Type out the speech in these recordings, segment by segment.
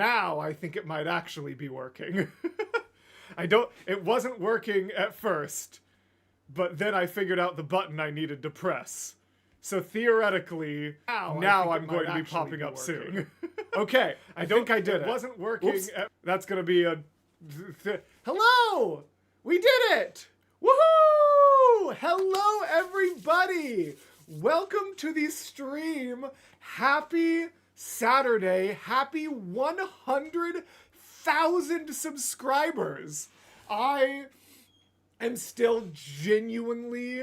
Now I think it might actually be working. It wasn't working at first, but then I figured out the button I needed to press. So theoretically, now I'm going to be popping up soon. Okay, I think I did it. It wasn't working. That's going to be a... Hello! We did it! Woohoo! Hello, everybody! Welcome to the stream. Happy Saturday. Happy 100,000 subscribers. I am still genuinely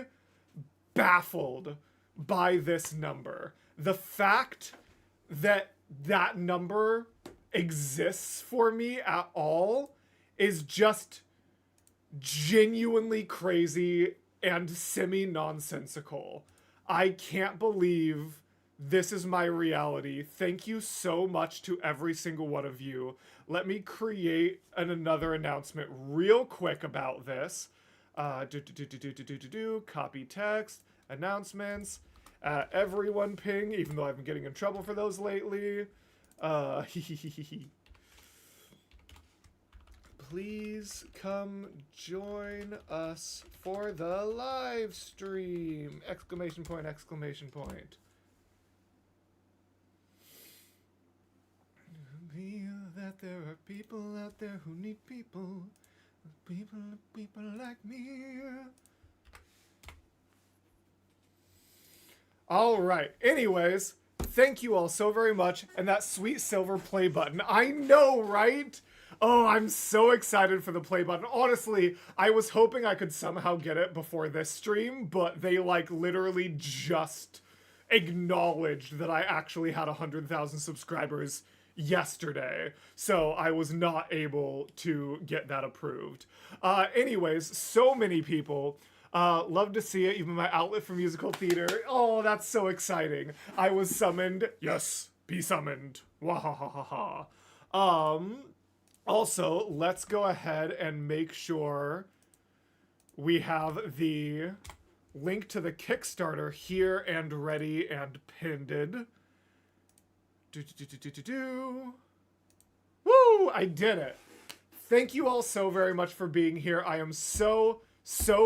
baffled by this number. The fact that that number exists for me at all is just genuinely crazy and semi-nonsensical. I can't believe this is my reality. Thank you so much to every single one of you. Let me create another announcement real quick about this. Copy text, announcements, everyone ping, even though I've been getting in trouble for those lately. Please come join us for the live stream! Exclamation point, exclamation point. That there are people out there who need people. People like me. Alright, anyways, thank you all so very much. And that sweet silver play button. I know, right? Oh, I'm so excited for the play button. Honestly, I was hoping I could somehow get it before this stream, but they like literally just acknowledged that I actually had 100,000 subscribers yesterday, so I was not able to get that approved. Anyways, so many people love to see it. You've been my outlet for musical theater. Oh, that's so exciting. I was summoned. Yes, be summoned. Wahahaha. Also, let's go ahead and make sure we have the link to the Kickstarter here and ready and pinned. Woo! I did it. Thank you all so very much for being here. I am so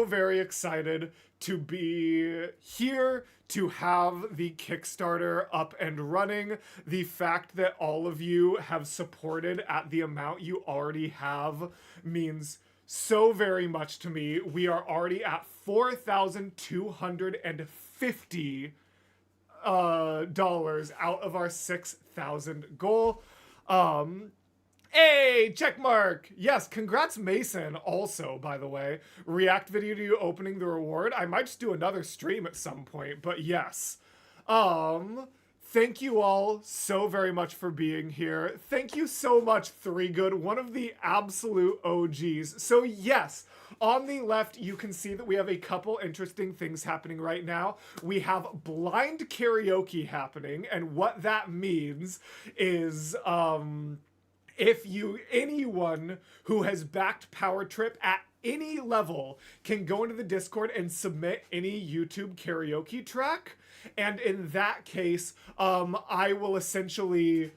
very excited to be here, to have the Kickstarter up and running. The fact that all of you have supported at the amount you already have means so very much to me. We are already at $4,250 dollars out of our 6,000 goal. Hey, check mark. Yes, congrats Mason also, by the way. React video to you opening the reward. I might just do another stream at some point, but yes. Thank you all so very much for being here. Thank you so much, Three Good, one of the absolute OGs. So yes, on the left, you can see that we have a couple interesting things happening right now. We have blind karaoke happening, and what that means is, anyone who has backed Power Trip at any level can go into the Discord and submit any YouTube karaoke track. And in that case, I will essentially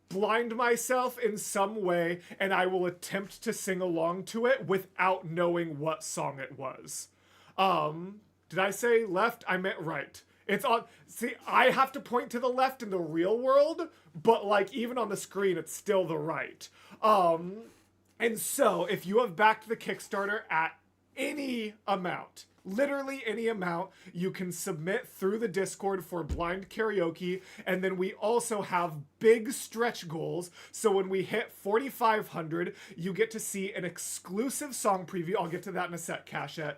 blind myself in some way and I will attempt to sing along to it without knowing what song it was. Did I say left? I meant right. It's on, see, I have to point to the left in the real world, but like even on the screen, it's still the right. And so if you have backed the Kickstarter at any amount, literally any amount, you can submit through the Discord for blind karaoke. And then we also have big stretch goals. So when we hit 4,500, you get to see an exclusive song preview. I'll get to that in a sec, Cashette.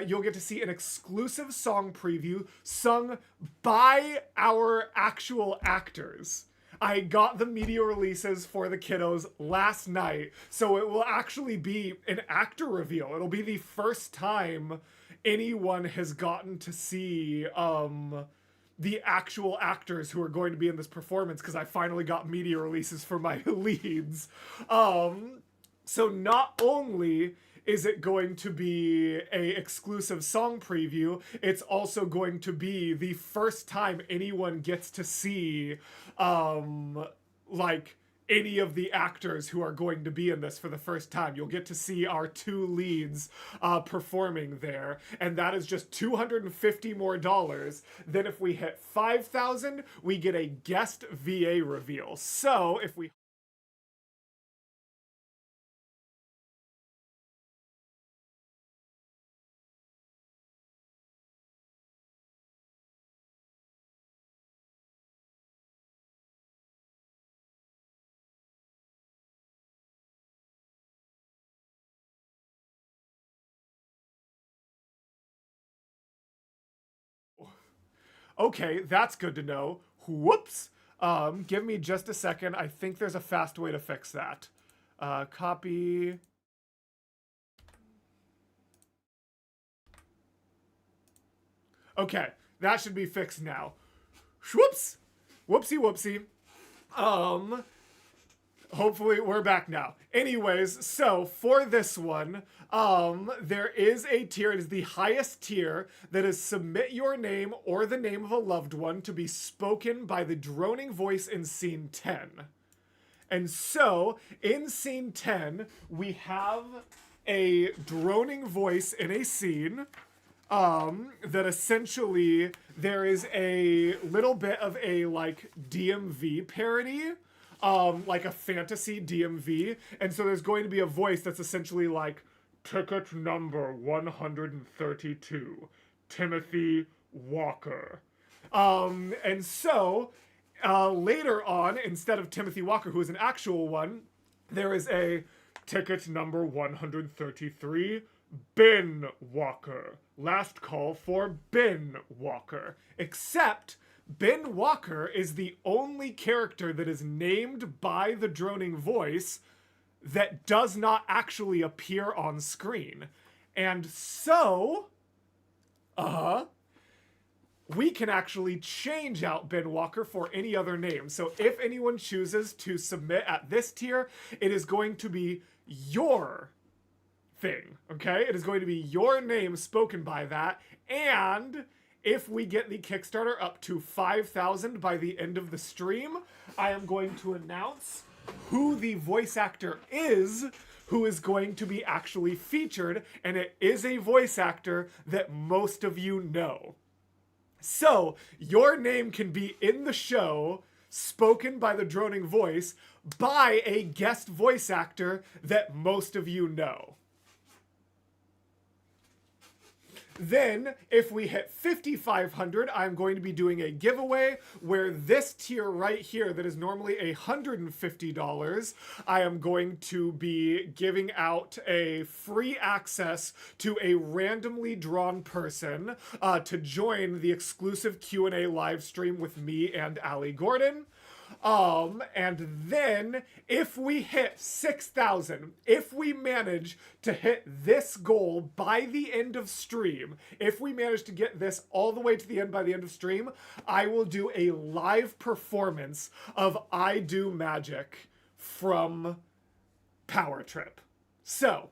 You'll get to see an exclusive song preview sung by our actual actors. I got the media releases for the kiddos last night, so it will actually be an actor reveal. It'll be the first time anyone has gotten to see the actual actors who are going to be in this performance, because I finally got media releases for my leads. So not only is it going to be a exclusive song preview, it's also going to be the first time anyone gets to see like any of the actors who are going to be in this for the first time. You'll get to see our two leads performing there, and that is just $250 more. Then if we hit 5,000, we get a guest VA reveal. So if we Okay, that's good to know. Whoops. Give me just a second. I think there's a fast way to fix that. Copy. Okay, that should be fixed now. Whoops. Whoopsie whoopsie. Um, Hopefully we're back now. Anyways, so for this one, there is a tier. It is the highest tier that is submit your name or the name of a loved one to be spoken by the droning voice in scene 10. And so in scene 10, we have a droning voice in a scene that essentially there is a little bit of a like DMV parody, like a fantasy DMV. And so there's going to be a voice that's essentially like, ticket number 132, Timothy Walker. And so later on, instead of Timothy Walker, who is an actual one, there is a ticket number 133, Ben Walker. Last call for Ben Walker. Except Ben Walker is the only character that is named by the droning voice that does not actually appear on screen. And so, we can actually change out Ben Walker for any other name. So if anyone chooses to submit at this tier, it is going to be your thing, okay? It is going to be your name spoken by that, and if we get the Kickstarter up to 5,000 by the end of the stream, I am going to announce who the voice actor is who is going to be actually featured, and it is a voice actor that most of you know. So, your name can be in the show, spoken by the droning voice, by a guest voice actor that most of you know. Then, if we hit 5,500, I'm going to be doing a giveaway where this tier right here that is normally $150, I am going to be giving out a free access to a randomly drawn person to join the exclusive Q&A live stream with me and Allie Gordon. And then if we hit 6,000, if we manage to hit this goal by the end of stream, if we manage to get this all the way to the end by the end of stream, I will do a live performance of I Do Magic from Power Trip. So,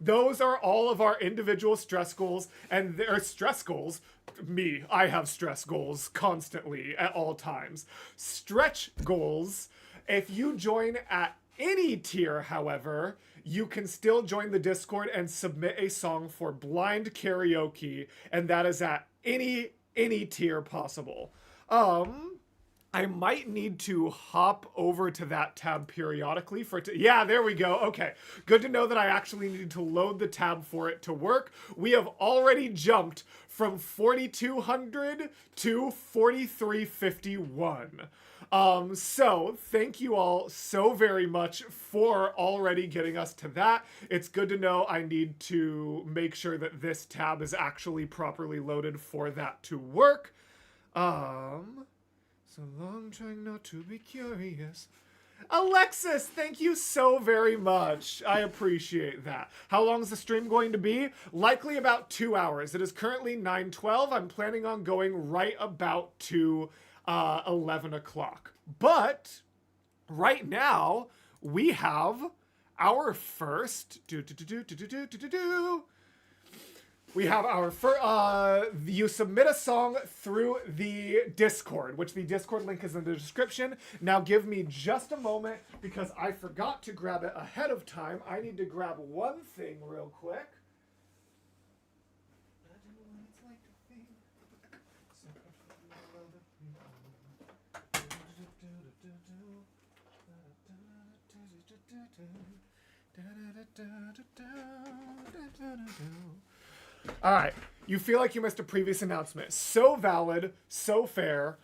those are all of our individual stress goals, and their stress goals. Me, I have stress goals constantly at all times. Stretch goals, if you join at any tier, however, you can still join the Discord and submit a song for blind karaoke, and that is at any tier possible. I might need to hop over to that tab periodically for it to... Yeah, there we go. Okay, good to know that I actually need to load the tab for it to work. We have already jumped from 4,200 to 4,351. So thank you all so very much for already getting us to that. It's good to know I need to make sure that this tab is actually properly loaded for that to work. So long trying not to be curious. Alexis, thank you so very much. I appreciate that. How long is the stream going to be? Likely about 2 hours. It is currently 9:12. I'm planning on going right about to 11 o'clock. But right now, we have our first we have our first, you submit a song through the Discord, which the Discord link is in the description. Now give me just a moment because I forgot to grab it ahead of time. I need to grab one thing real quick. All right, you feel like you missed a previous announcement. So valid, so fair.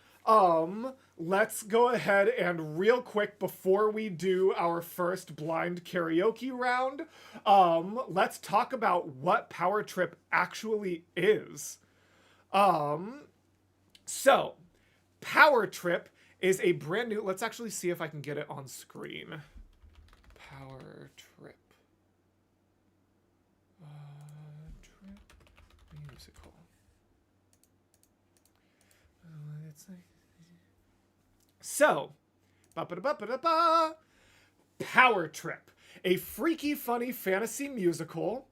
Let's go ahead and real quick before we do our first blind karaoke round, let's talk about what Power Trip actually is. So Power Trip is a brand new, let's actually see if I can get it on screen. Power Trip. Musical. So, Power Trip, a freaky, funny fantasy musical,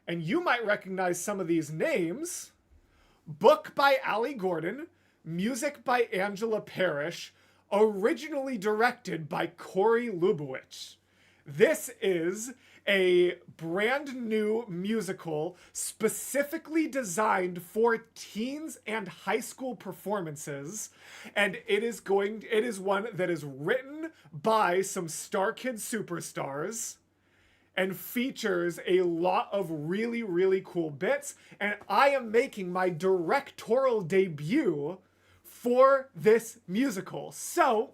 and you might recognize some of these names. Book by Ali Gordon, music by Angela Parrish, originally directed by Corey Lubowitz. This is a brand new musical specifically designed for teens and high school performances, and it is one that is written by some Star Kids superstars and features a lot of really, really cool bits, and I am making my directorial debut for this musical. So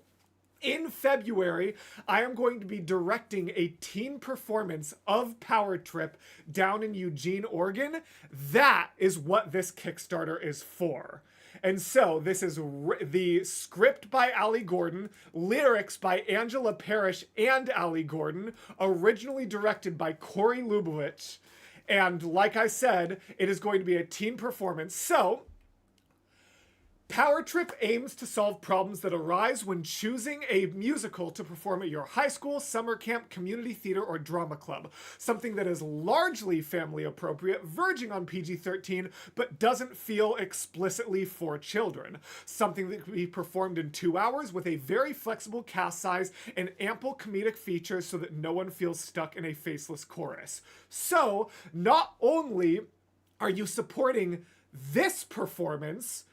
in February, I am going to be directing a teen performance of Power Trip down in Eugene, Oregon. That is what this Kickstarter is for. And so this is the script by Ali Gordon, lyrics by Angela Parrish and Ali Gordon, originally directed by Corey Lubowitz. And like I said, it is going to be a teen performance. So Power Trip aims to solve problems that arise when choosing a musical to perform at your high school, summer camp, community theater, or drama club. Something that is largely family appropriate, verging on PG-13, but doesn't feel explicitly for children. Something that can be performed in 2 hours with a very flexible cast size and ample comedic features so that no one feels stuck in a faceless chorus. So, not only are you supporting this performance,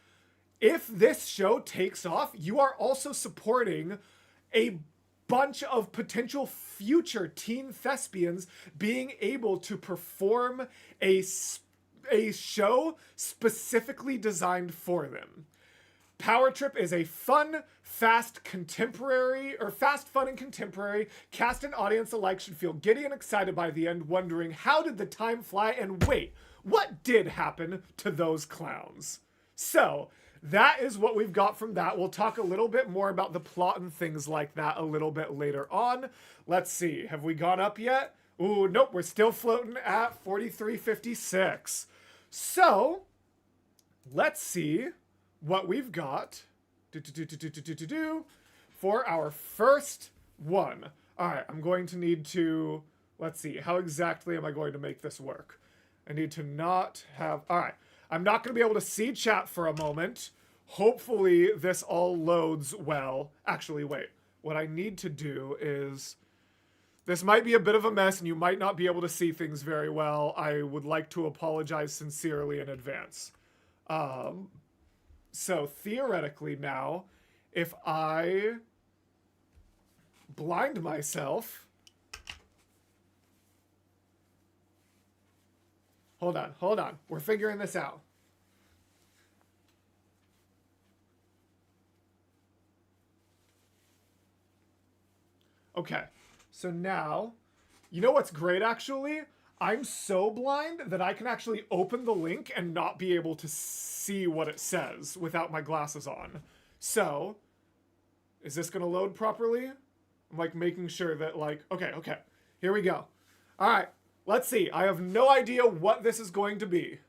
if this show takes off, you are also supporting a bunch of potential future teen thespians being able to perform a show specifically designed for them. Power Trip is a fun, fast, fun, and contemporary. Cast and audience alike should feel giddy and excited by the end, wondering how did the time fly, and wait, what did happen to those clowns? So, that is what we've got from that. We'll talk a little bit more about the plot and things like that a little bit later on. Let's see. Have we gone up yet? Ooh, nope. We're still floating at 43.56. So, let's see what we've got for our first one. All right, I'm going to need to... Let's see. How exactly am I going to make this work? I need to not have... All right. I'm not going to be able to see chat for a moment. Hopefully this all loads well. Actually, wait. What I need to do is... This might be a bit of a mess and you might not be able to see things very well. I would like to apologize sincerely in advance. So theoretically now, if I blind myself... Hold on. We're figuring this out. Okay, so now, you know what's great actually? I'm so blind that I can actually open the link and not be able to see what it says without my glasses on. So, is this gonna load properly? I'm like making sure that okay, here we go. All right. Let's see. I have no idea what this is going to be.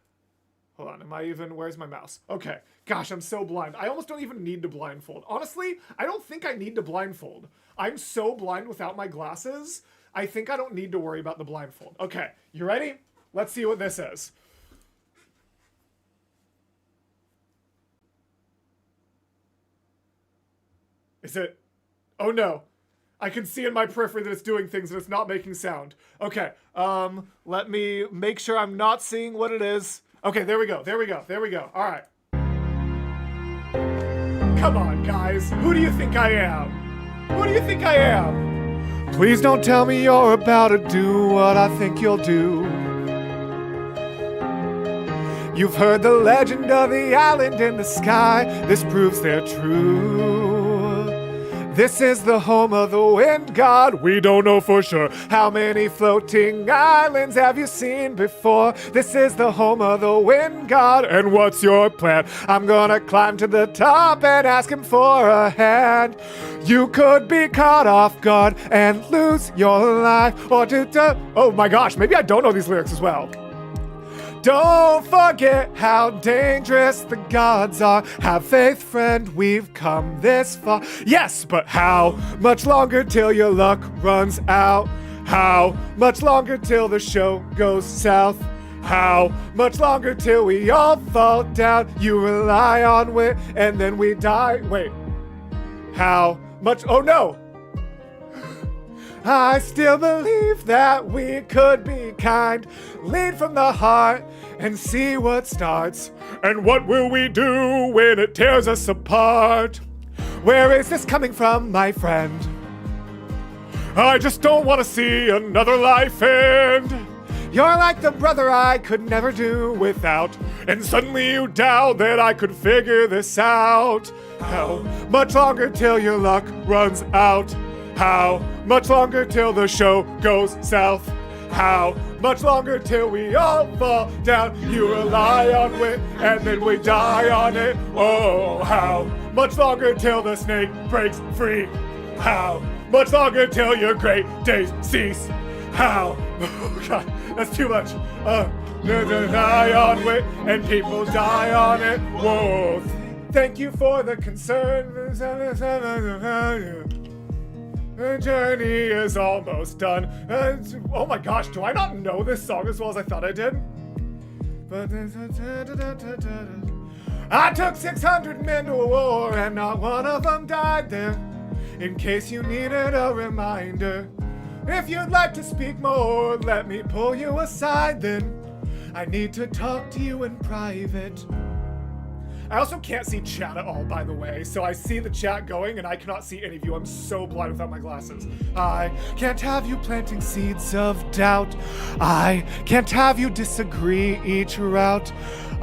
Hold on. Where's my mouse? Okay. Gosh, I'm so blind. I almost don't even need to blindfold. Honestly, I don't think I need to blindfold. I'm so blind without my glasses. I think I don't need to worry about the blindfold. Okay. You ready? Let's see what this is. Is it? Oh no. I can see in my periphery that it's doing things and it's not making sound. Okay, let me make sure I'm not seeing what it is. Okay, there we go. All right. Come on, guys. Who do you think I am? Please don't tell me you're about to do what I think you'll do. You've heard the legend of the island in the sky. This proves they're true. This is the home of the wind god. We don't know for sure. How many floating islands have you seen before? This is the home of the wind god. And what's your plan? I'm gonna climb to the top and ask him for a hand. You could be caught off guard and lose your life. Or oh my gosh, maybe I don't know these lyrics as well. Don't forget how dangerous the gods are. Have faith, friend, we've come this far. Yes, but how much longer till your luck runs out? How much longer till the show goes south? How much longer till we all fall down? You rely on wit and then we die. Wait, how much? Oh no! I still believe that we could be kind. Lead from the heart and see what starts. And what will we do when it tears us apart? Where is this coming from, my friend? I just don't want to see another life end. You're like the brother I could never do without. And suddenly you doubt that I could figure this out. How much longer till your luck runs out? How much longer till the show goes south? How much longer till we all fall down? You rely on wit and then we die on it. Oh, how much longer till the snake breaks free? How much longer till your great days cease? How? Oh God, that's too much. Die on wit and people die on it. Whoa. Thank you for the concern. The journey is almost done. Oh my gosh, do I not know this song as well as I thought I did? I took 600 men to war and not one of them died there. In case you needed a reminder. If you'd like to speak more, let me pull you aside then. I need to talk to you in private. I also can't see chat at all, by the way, so I see the chat going and I cannot see any of you. I'm so blind without my glasses. I can't have you planting seeds of doubt. I can't have you disagree each route.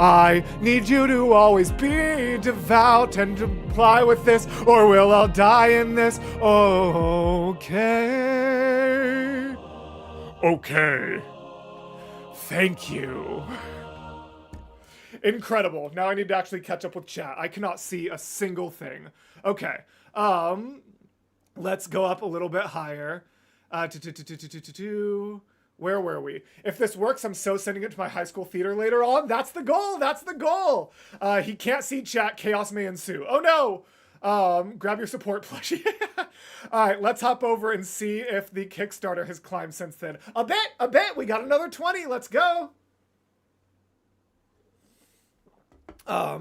I need you to always be devout and comply with this, or we'll all die in this. Okay. Okay. Thank you. Incredible. Now I need to actually catch up with chat. I cannot see a single thing. Okay. Let's go up a little bit higher. Where were we? If this works, I'm so sending it to my high school theater later on. That's the goal. That's the goal. He can't see chat. Chaos may ensue. Oh no. Grab your support plushie. All right, let's hop over and see if the Kickstarter has climbed since then. A bit. We got another 20. Let's go.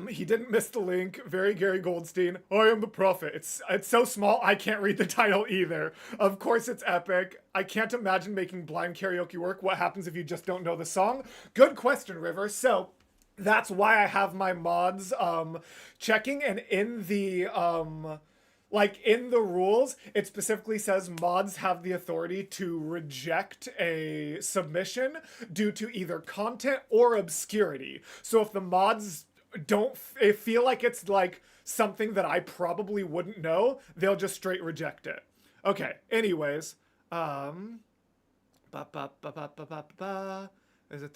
He didn't miss the link. Very Gary Goldstein. I am the prophet. It's so small I can't read the title either. Of course it's epic. I can't imagine making blind karaoke work. What happens if you just don't know the song? Good question, River. So that's why I have my mods checking, and in the in the rules, it specifically says mods have the authority to reject a submission due to either content or obscurity. So if the mods don't feel like it's like something that I probably wouldn't know, they'll just straight reject it. Okay, anyways, is it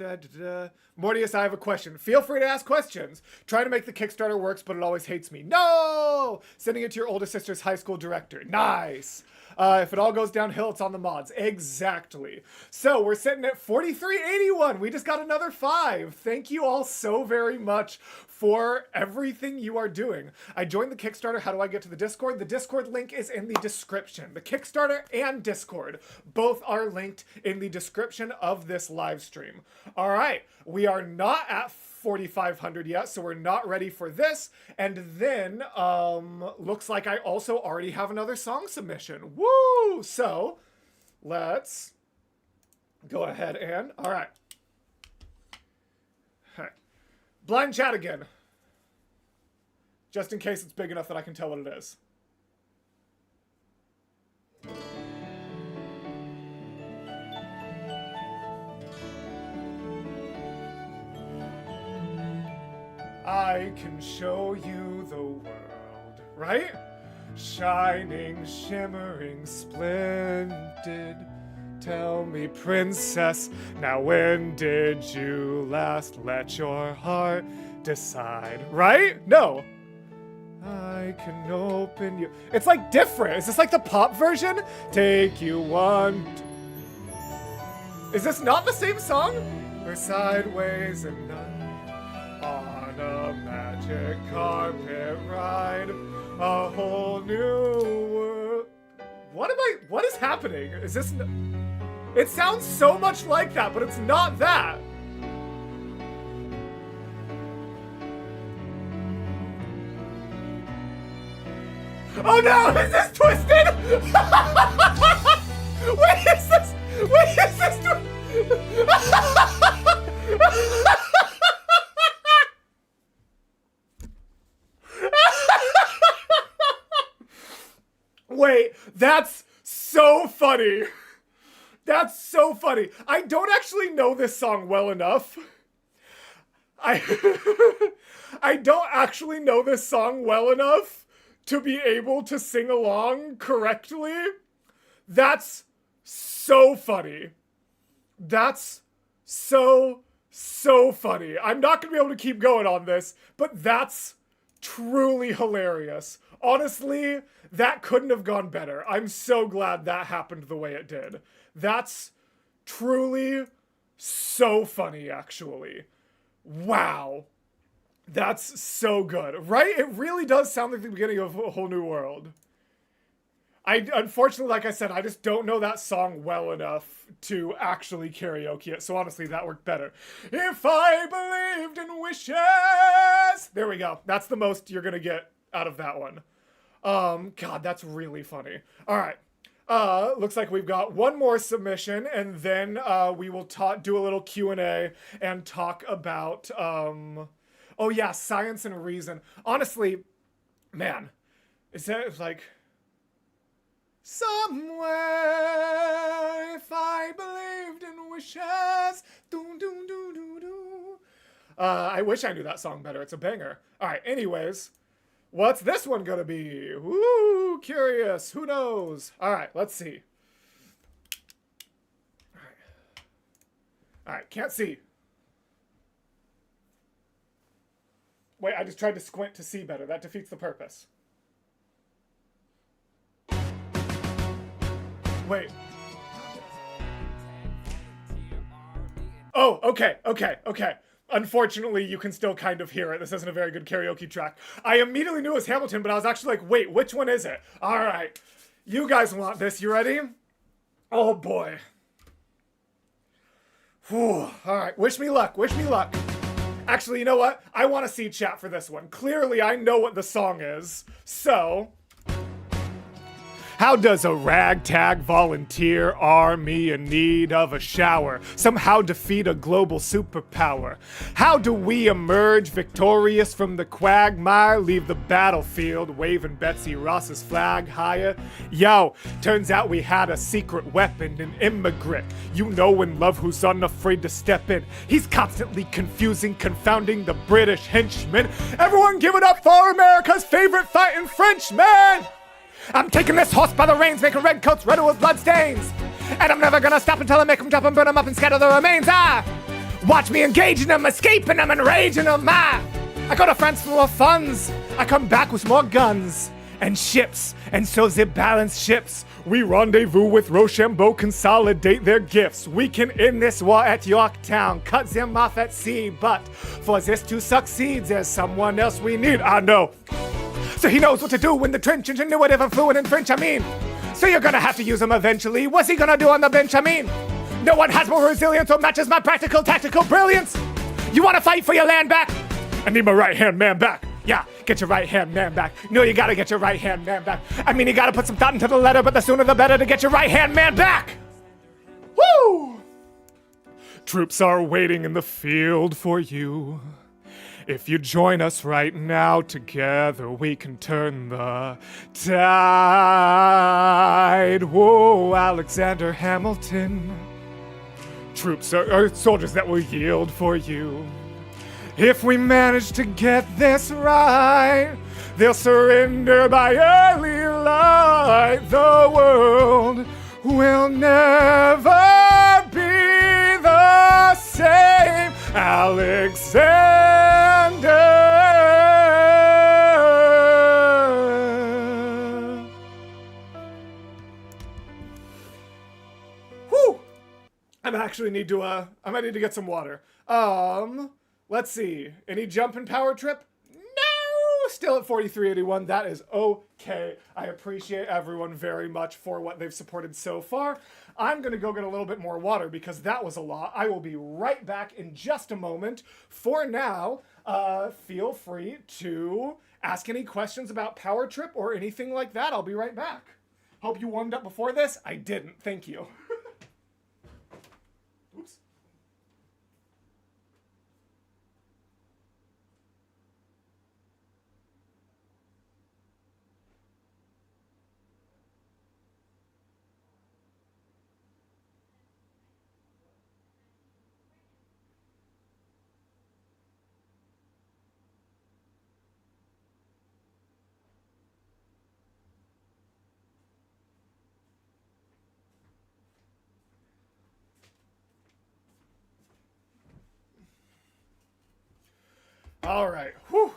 Mortius, I have a question. Feel free to ask questions. Try to make the Kickstarter works, but it always hates me. No! Sending it to your oldest sister's high school director. Nice. If it all goes downhill, it's on the mods. Exactly. So we're sitting at 4381. We just got another 5. Thank you all so very much for everything you are doing. I joined the Kickstarter. How do I get to the Discord? The Discord link is in the description. The Kickstarter and Discord both are linked in the description of this live stream. All right, we are not at 4,500 yet, so we're not ready for this. And then, looks like I also already have another song submission. Woo! So, let's go ahead and, all right. Blind chat again. Just in case it's big enough that I can tell what it is. I can show you the world, right? Shining, shimmering, splendid. Tell me, princess, now when did you last let your heart decide? Right? No. I can open you. It's like different. Is this like the pop version? Take you one. Is this not the same song? We're sideways and on a magic carpet ride. A whole new world. What is happening? Is this... It sounds so much like that, but it's not that. Oh no, is this twisted? Wait, is this Wait, that's so funny. That's so funny. I don't actually know this song well enough. I don't actually know this song well enough to be able to sing along correctly. That's so funny. That's so funny. I'm not gonna be able to keep going on this, but that's truly hilarious. Honestly, that couldn't have gone better. I'm so glad that happened the way it did. That's truly so funny, actually. Wow. That's so good, right? It really does sound like the beginning of A Whole New World. Unfortunately, like I said, I just don't know that song well enough to actually karaoke it, so honestly, that worked better. If I believed in wishes! There we go. That's the most you're gonna get out of that one. God, that's really funny. All right. Looks like we've got one more submission, and then we will do a little Q&A and talk about, oh yeah, science and reason. Honestly, man, is that like, somewhere if I believed in wishes, doo doo doo doo doo. I wish I knew that song better. It's a banger. All right, anyways. What's this one gonna be? Woo, curious. Who knows? All right, let's see. All right, can't see. Wait, I just tried to squint to see better. That defeats the purpose. Wait. Oh, okay. Unfortunately, you can still kind of hear it. This isn't a very good karaoke track. I immediately knew it was Hamilton, but I was actually like, wait, which one is it? All right. You guys want this. You ready? Oh, boy. Whew. All right. Wish me luck. Wish me luck. Actually, you know what? I want to see chat for this one. Clearly, I know what the song is. So... How does a ragtag volunteer army in need of a shower somehow defeat a global superpower? How do we emerge victorious from the quagmire, leave the battlefield waving Betsy Ross's flag higher? Yo, turns out we had a secret weapon, an immigrant. You know and love who's unafraid to step in. He's constantly confusing, confounding the British henchmen. Everyone give it up for America's favorite fighting Frenchman! I'm taking this horse by the reins, making red coats red with blood stains. And I'm never gonna stop until I make them drop and burn them up and scatter the remains. Watch me engaging them, escaping them, enraging them. I go to France for more funds. I come back with more guns. and ships, and so they balance ships. We rendezvous with Rochambeau, consolidate their gifts. We can end this war at Yorktown, cut them off at sea, but for this to succeed, there's someone else we need. I know. So he knows what to do in the trench, and knew whatever fluent in French, I mean. So you're gonna have to use him eventually. What's he gonna do on the bench, I mean? No one has more resilience or matches my practical tactical brilliance. You wanna fight for your land back? I need my right-hand man back. Yeah, get your right-hand man back. No, you gotta get your right-hand man back. I mean, you gotta put some thought into the letter, but the sooner the better to get your right-hand man back. Woo! Troops are waiting in the field for you. If you join us right now, together we can turn the tide. Whoa, Alexander Hamilton. Troops are soldiers that will yield for you. If we manage to get this right, they'll surrender by early light. The world will never be the same. Alexander. Whew. I might need to get some water. Let's see. Any jump in power trip? No! Still at 4381. That is okay. I appreciate everyone very much for what they've supported so far. I'm going to go get a little bit more water because that was a lot. I will be right back in just a moment. For now, feel free to ask any questions about power trip or anything like that. I'll be right back. Hope you warmed up before this. I didn't. Thank you. Oops. All right. Whew.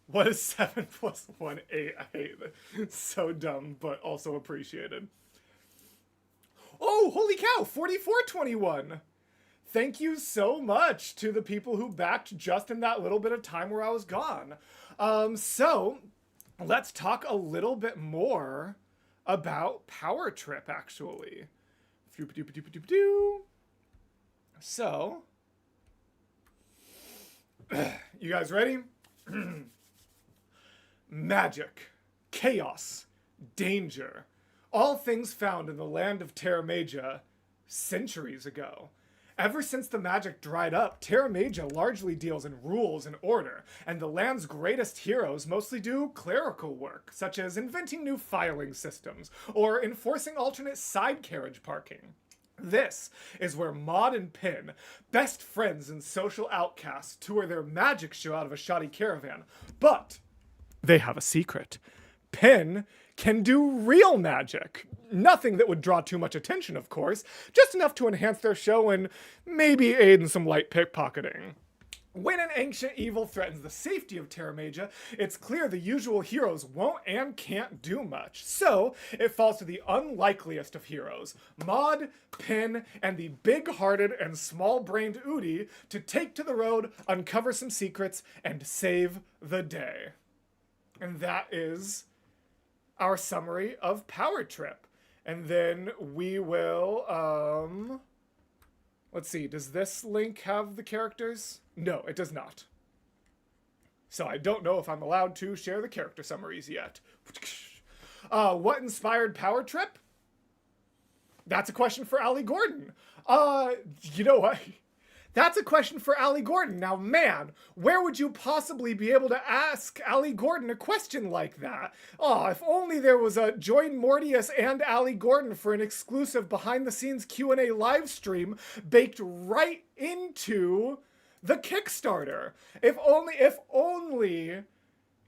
What is 7 plus 1? 8. I hate it. It's so dumb, but also appreciated. Oh, holy cow. 4421. Thank you so much to the people who backed just in that little bit of time where I was gone. So let's talk a little bit more about Power Trip, actually. So, you guys ready? Magic, chaos, danger, all things found in the land of Terra Major centuries ago. Ever since the magic dried up, Terra Major largely deals in rules and order, and the land's greatest heroes mostly do clerical work, such as inventing new filing systems or enforcing alternate side carriage parking. This is where Maud and Pin, best friends and social outcasts, tour their magic show out of a shoddy caravan. But they have a secret. Pin can do real magic. Nothing that would draw too much attention, of course, just enough to enhance their show and maybe aid in some light pickpocketing. When an ancient evil threatens the safety of Terra Major, it's clear the usual heroes won't and can't do much. So, it falls to the unlikeliest of heroes, Maud, Pin, and the big-hearted and small-brained Udi to take to the road, uncover some secrets, and save the day. And that is our summary of Power Trip. And then we will, let's see, does this link have the characters? No, it does not. So I don't know if I'm allowed to share the character summaries yet. What inspired Power Trip? That's a question for Allie Gordon. You know what? That's a question for Allie Gordon. Now, man, where would you possibly be able to ask Allie Gordon a question like that? Oh, if only there was a Join Mortius and Allie Gordon for an exclusive behind-the-scenes Q&A live stream baked right into the Kickstarter. If only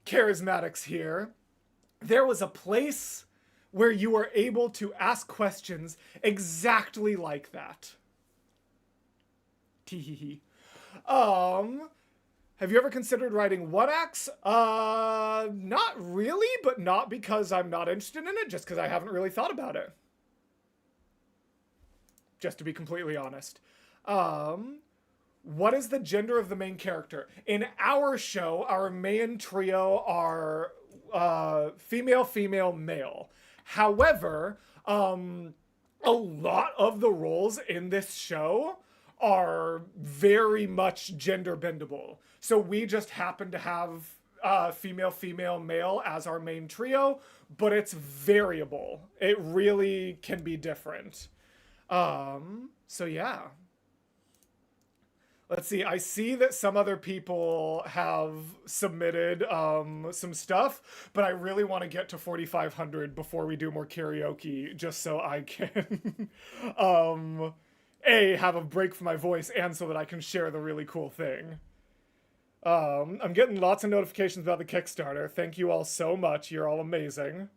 Charismatics here, there was a place where you were able to ask questions exactly like that. Teehee. Have you ever considered writing one acts? Not really, but not because I'm not interested in it, just because I haven't really thought about it. Just to be completely honest. Um, what is the gender of the main character? In our show, our main trio are female, female, male. However, a lot of the roles in this show are very much gender bendable. So we just happen to have female, female, male as our main trio, but it's variable. It really can be different. So yeah. Let's see. I see that some other people have submitted some stuff, but I really want to get to 4,500 before we do more karaoke, just so I can have a break for my voice and so that I can share the really cool thing. I'm getting lots of notifications about the Kickstarter. Thank you all so much. You're all amazing.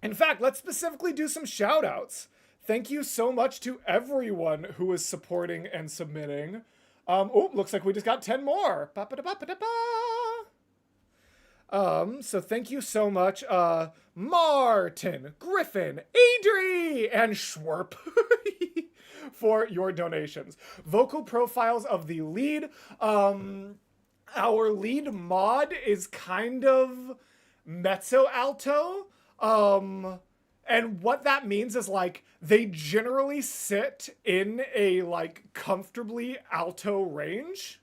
In fact, let's specifically do some shout outs. Thank you so much to everyone who is supporting and submitting. Looks like we just got 10 more. So thank you so much, Martin, Griffin, Adri, and Schwerp for your donations. Vocal profiles of the lead. Our lead mod is kind of mezzo alto. And what that means is like they generally sit in a like comfortably alto range.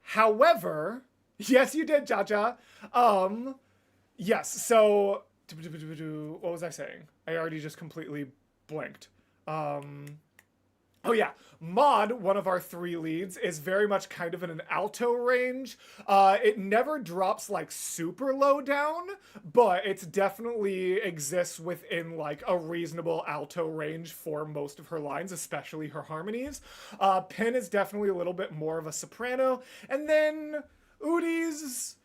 However, yes, you did, Jaja. Yes, so what was I saying? I already just completely blanked. Oh yeah, Maud, one of our three leads, is very much kind of in an alto range. It never drops like super low down, but it's definitely exists within like a reasonable alto range for most of her lines, especially her harmonies. Pin is definitely a little bit more of a soprano, and then Udi's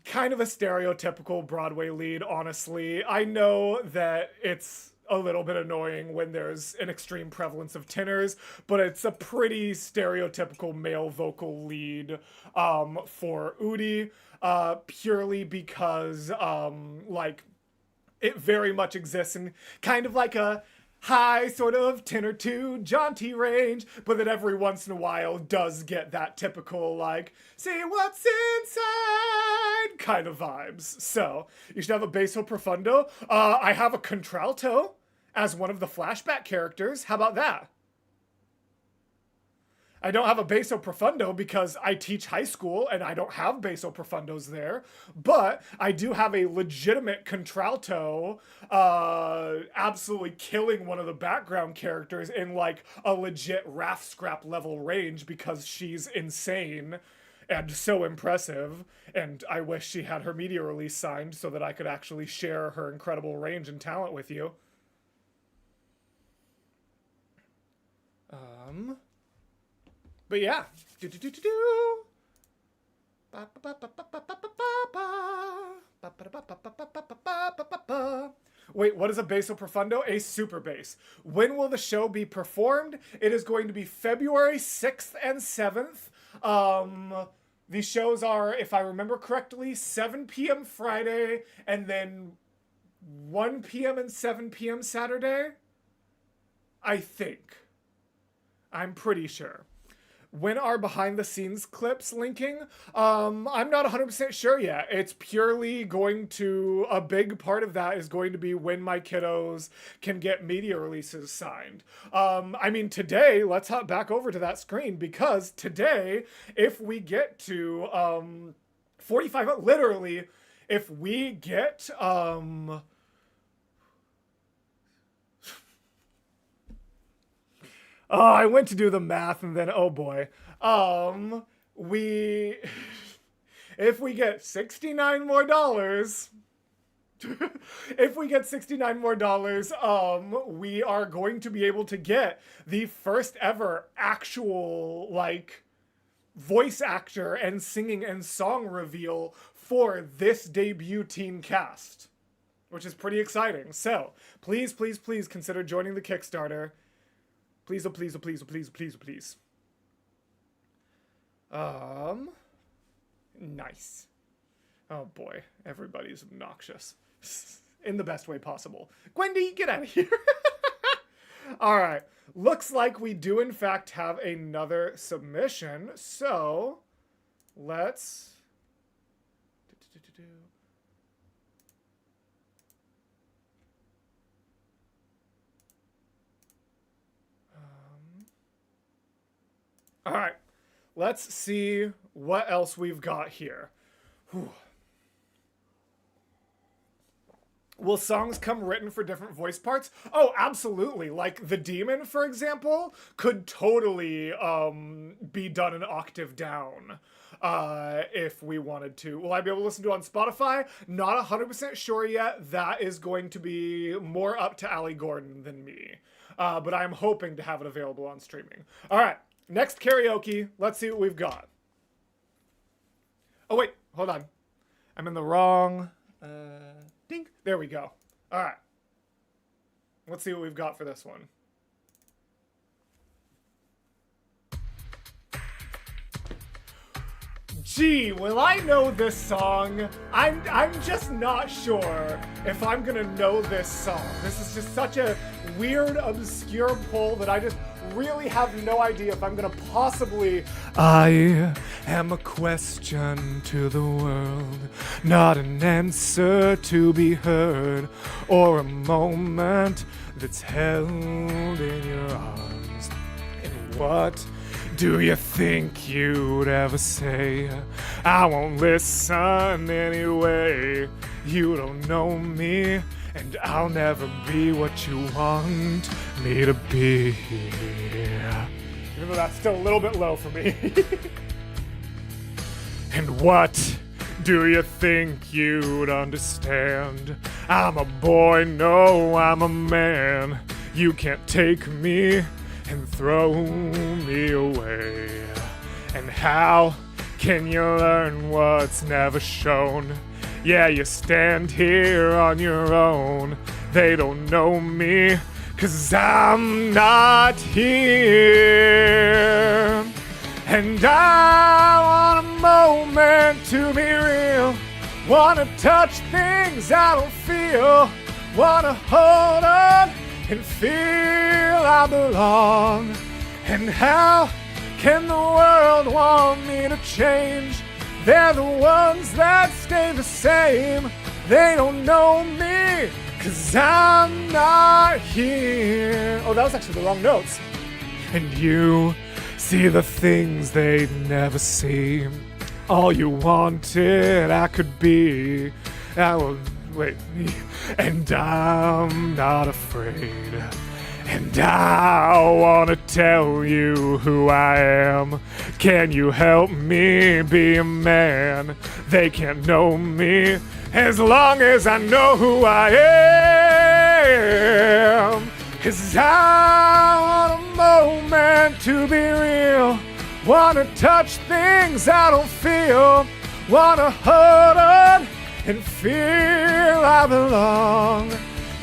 kind of a stereotypical Broadway lead, honestly. I know that it's a little bit annoying when there's an extreme prevalence of tenors, but it's a pretty stereotypical male vocal lead for Udi, purely because like it very much exists in kind of like a high sort of tenor to jaunty range, but that every once in a while does get that typical like see what's inside kind of vibes. So you should have a basso profundo. I have a contralto as one of the flashback characters. How about that? I don't have a basso profundo because I teach high school and I don't have basso profundos there, but I do have a legitimate contralto absolutely killing one of the background characters in like a legit Raff Scrap level range because she's insane and so impressive, and I wish she had her media release signed so that I could actually share her incredible range and talent with you. But yeah. Wait, what is a basso profundo? A super bass. When will the show be performed? It is going to be February 6th and 7th. These shows are, if I remember correctly, 7 p.m. Friday and then 1 p.m. and 7 p.m. Saturday. I think. I'm pretty sure. When are behind the scenes clips linking? I'm not 100% sure yet. It's purely going to, a big part of that is going to be when my kiddos can get media releases signed. I mean, today, let's hop back over to that screen because today, if we get to 45, literally, if we get, oh, I went to do the math and then, oh boy. If we get 69 more dollars, if we get 69 more dollars, we are going to be able to get the first ever actual, like, voice actor and singing and song reveal for this debut teen cast, which is pretty exciting. So, please, please, please consider joining the Kickstarter. Please, oh please, oh please, oh please, oh please, oh please. Nice. Oh boy, everybody's obnoxious. In the best way possible. Gwendy, get out of here. Alright, looks like we do in fact have another submission, so let's... Alright, let's see what else we've got here. Whew. Will songs come written for different voice parts? Oh, absolutely. Like The Demon, for example, could totally be done an octave down if we wanted to. Will I be able to listen to it on Spotify? Not 100% sure yet. That is going to be more up to Allie Gordon than me. But I'm hoping to have it available on streaming. All right, next karaoke. Let's see what we've got. Oh, wait, hold on. I'm in the wrong... Ding. There we go. All right. Let's see what we've got for this one. Gee, will I know this song? I'm just not sure if I'm gonna know this song. This is just such a weird, obscure pull that I just really have no idea if I'm gonna possibly... I am a question to the world, not an answer to be heard, or a moment that's held in your arms. And what do you think you'd ever say? I won't listen anyway. You don't know me, and I'll never be what you want me to be. Even though that's still a little bit low for me. And what do you think you'd understand? I'm a boy, no, I'm a man. You can't take me and throw me away. And how can you learn what's never shown? Yeah, you stand here on your own. They don't know me, 'cause I'm not here. And I want a moment to be real. Wanna touch things I don't feel. Wanna hold on and feel I belong. And how can the world want me to change? They're the ones that stay the same. They don't know me, 'cause I'm not here. Oh, that was actually the wrong notes. And you see the things they'd never see. All you wanted I could be. Wait. And I'm not afraid. And I wanna tell you who I am. Can you help me be a man? They can't know me as long as I know who I am. 'Cause I want a moment to be real. Wanna touch things I don't feel. Wanna hold on and feel I belong.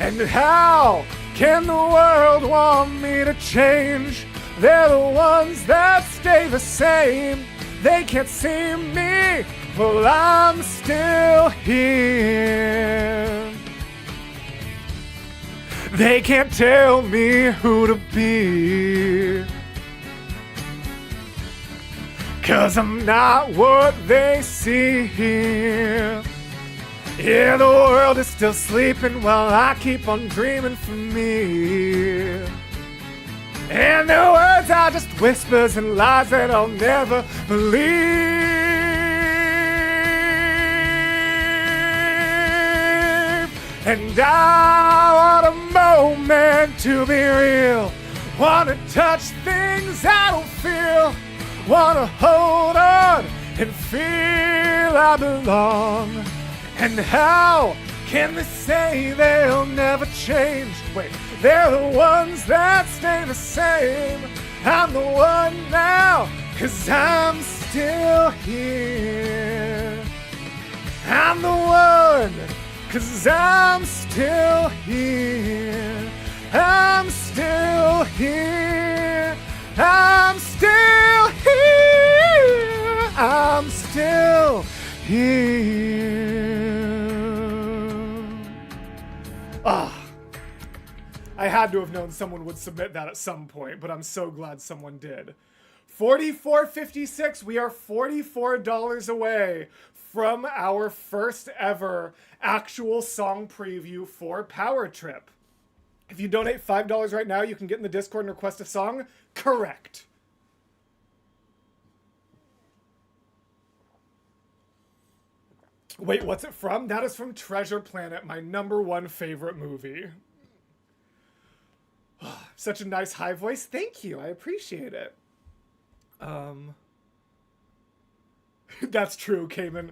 And how can the world want me to change? They're the ones that stay the same. They can't see me, well I'm still here. They can't tell me who to be, 'cause I'm not what they see here. Yeah, the world is still sleeping while I keep on dreaming for me. And their words are just whispers and lies that I'll never believe. And I want a moment to be real. Wanna touch things I don't feel. Wanna hold on and feel I belong. And how can they say they'll never change? Wait, they're the ones that stay the same. I'm the one now, 'cause I'm still here. I'm the one, 'cause I'm still here. I'm still here. I'm still here. I had to have known someone would submit that at some point, but I'm so glad someone did. $44.56. We are $44 away from our first ever actual song preview for Power Trip. If you donate $5 right now, you can get in the Discord and request a song. Correct. Wait, what's it from? That is from Treasure Planet, my #1 favorite movie. Such a nice high voice. Thank you. I appreciate it. That's true, Cayman.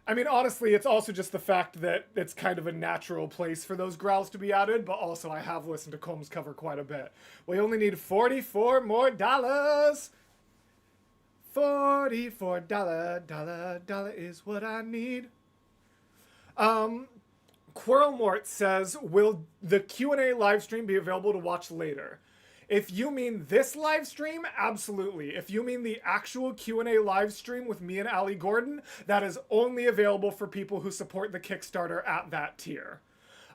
I mean, honestly, it's also just the fact that it's kind of a natural place for those growls to be added, but also I have listened to Combs cover quite a bit. We only need $44 more. $44 is what I need. Quirrellmort says, will the Q&A live stream be available to watch later? If you mean this live stream, absolutely. If you mean the actual Q&A live stream with me and Ali Gordon, that is only available for people who support the Kickstarter at that tier.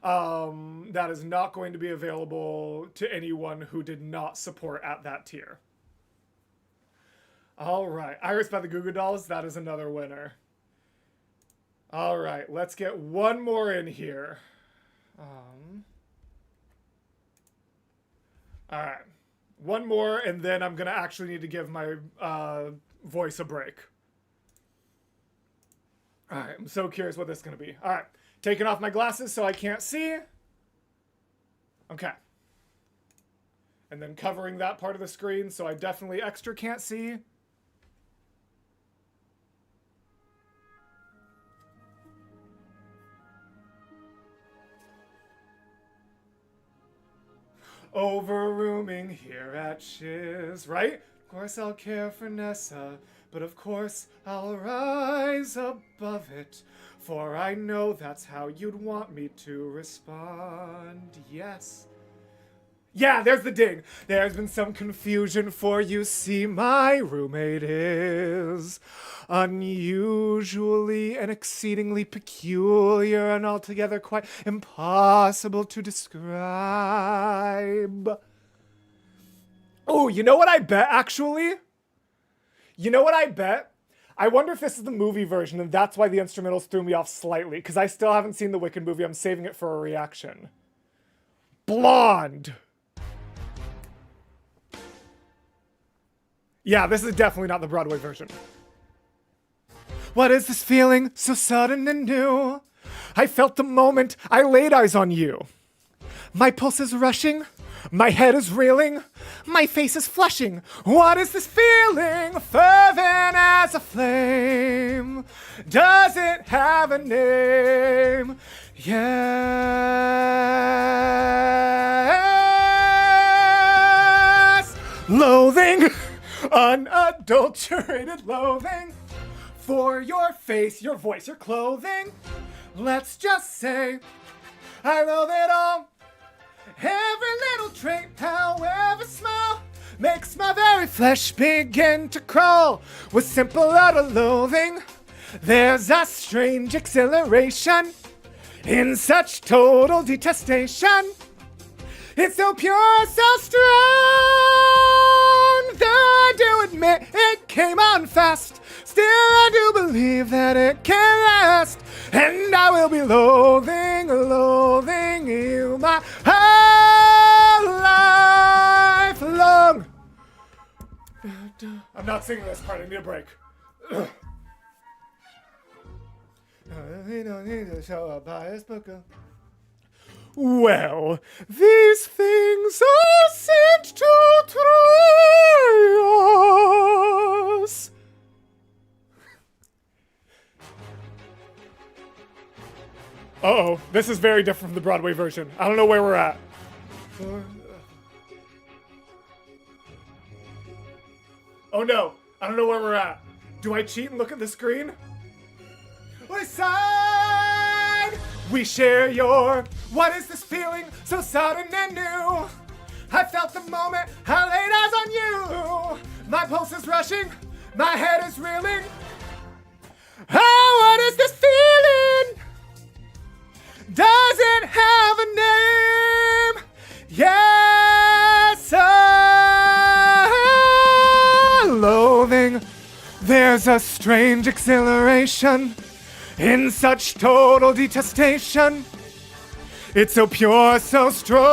That is not going to be available to anyone who did not support at that tier. All right, Iris by the Goo Goo Dolls, that is another winner. All right, let's get one more in here. All right, one more, and then I'm gonna actually need to give my voice a break. All right, I'm so curious what this is gonna be. All right, taking off my glasses so I can't see. Okay. And then covering that part of the screen so I definitely extra can't see. Over-rooming here at Shiz, right? Of course I'll care for Nessa, but of course I'll rise above it, for I know that's how you'd want me to respond, yes. Yeah, there's the ding. There's been some confusion, for you see my roommate is unusually and exceedingly peculiar and altogether quite impossible to describe. Oh, you know what I bet, actually? You know what I bet? I wonder if this is the movie version, and that's why the instrumentals threw me off slightly, because I still haven't seen the Wicked movie. I'm saving it for a reaction. Blonde. Yeah, this is definitely not the Broadway version. What is this feeling so sudden and new? I felt the moment I laid eyes on you. My pulse is rushing, my head is reeling, my face is flushing. What is this feeling, fervent as a flame? Does it have a name? Yes! Loathing! Unadulterated loathing for your face, your voice, your clothing. Let's just say I loathe it all. Every little trait, however small, makes my very flesh begin to crawl. With simple utter loathing, there's a strange exhilaration in such total detestation. It's so pure, so strong, though I do admit it came on fast. Still I do believe that it can last, and I will be loathing, loathing you my whole life long. I'm not singing this part, I need a break. Don't need to show up by his book. Well, these things are sent to try us. Uh-oh, this is very different from the Broadway version. I don't know where we're at. Oh no, I don't know where we're at. Do I cheat and look at the screen? We side, we share your, what is this feeling so sudden and new? I felt the moment I laid eyes on you. My pulse is rushing, my head is reeling. Oh, what is this feeling? Doesn't have a name. Yes, loathing. There's a strange exhilaration in such total detestation. It's so pure, so strong,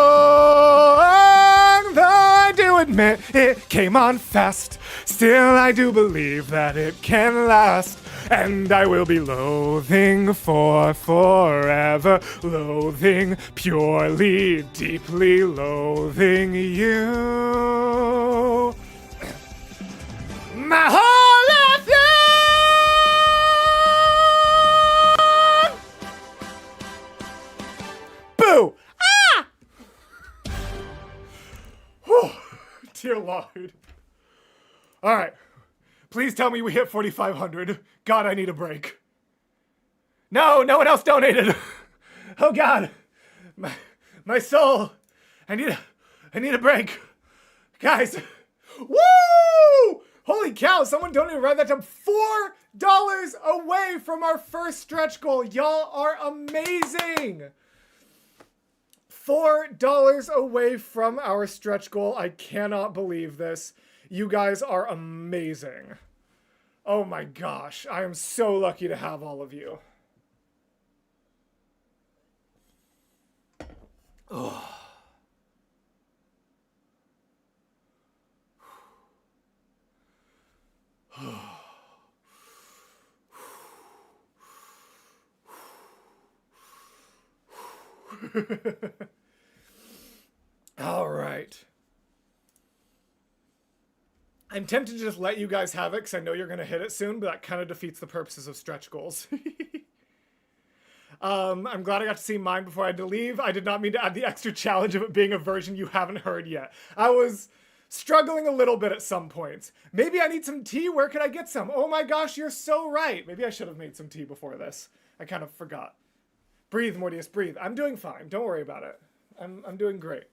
though I do admit it came on fast. Still, I do believe that it can last. And I will be loathing for forever. Loathing, purely, deeply loathing you. My whole life long. Boo! Ah! Whew. Dear Lord. All right. Please tell me we hit 4,500. God, I need a break. No, no one else donated. Oh God, my soul. I need a break, guys. Woo! Holy cow! Someone donated right that time. $4 away from our first stretch goal. Y'all are amazing. $4 away from our stretch goal. I cannot believe this. You guys are amazing. Oh my gosh, I am so lucky to have all of you. Oh. All right. I'm tempted to just let you guys have it because I know you're going to hit it soon, but that kind of defeats the purposes of stretch goals. I'm glad I got to see mine before I had to leave. I did not mean to add the extra challenge of it being a version you haven't heard yet. I was struggling a little bit at some points. Maybe I need some tea. Where could I get some? Oh my gosh, you're so right. Maybe I should have made some tea before this. I kind of forgot. Breathe, Mortius, breathe. I'm doing fine. Don't worry about it. I'm doing great.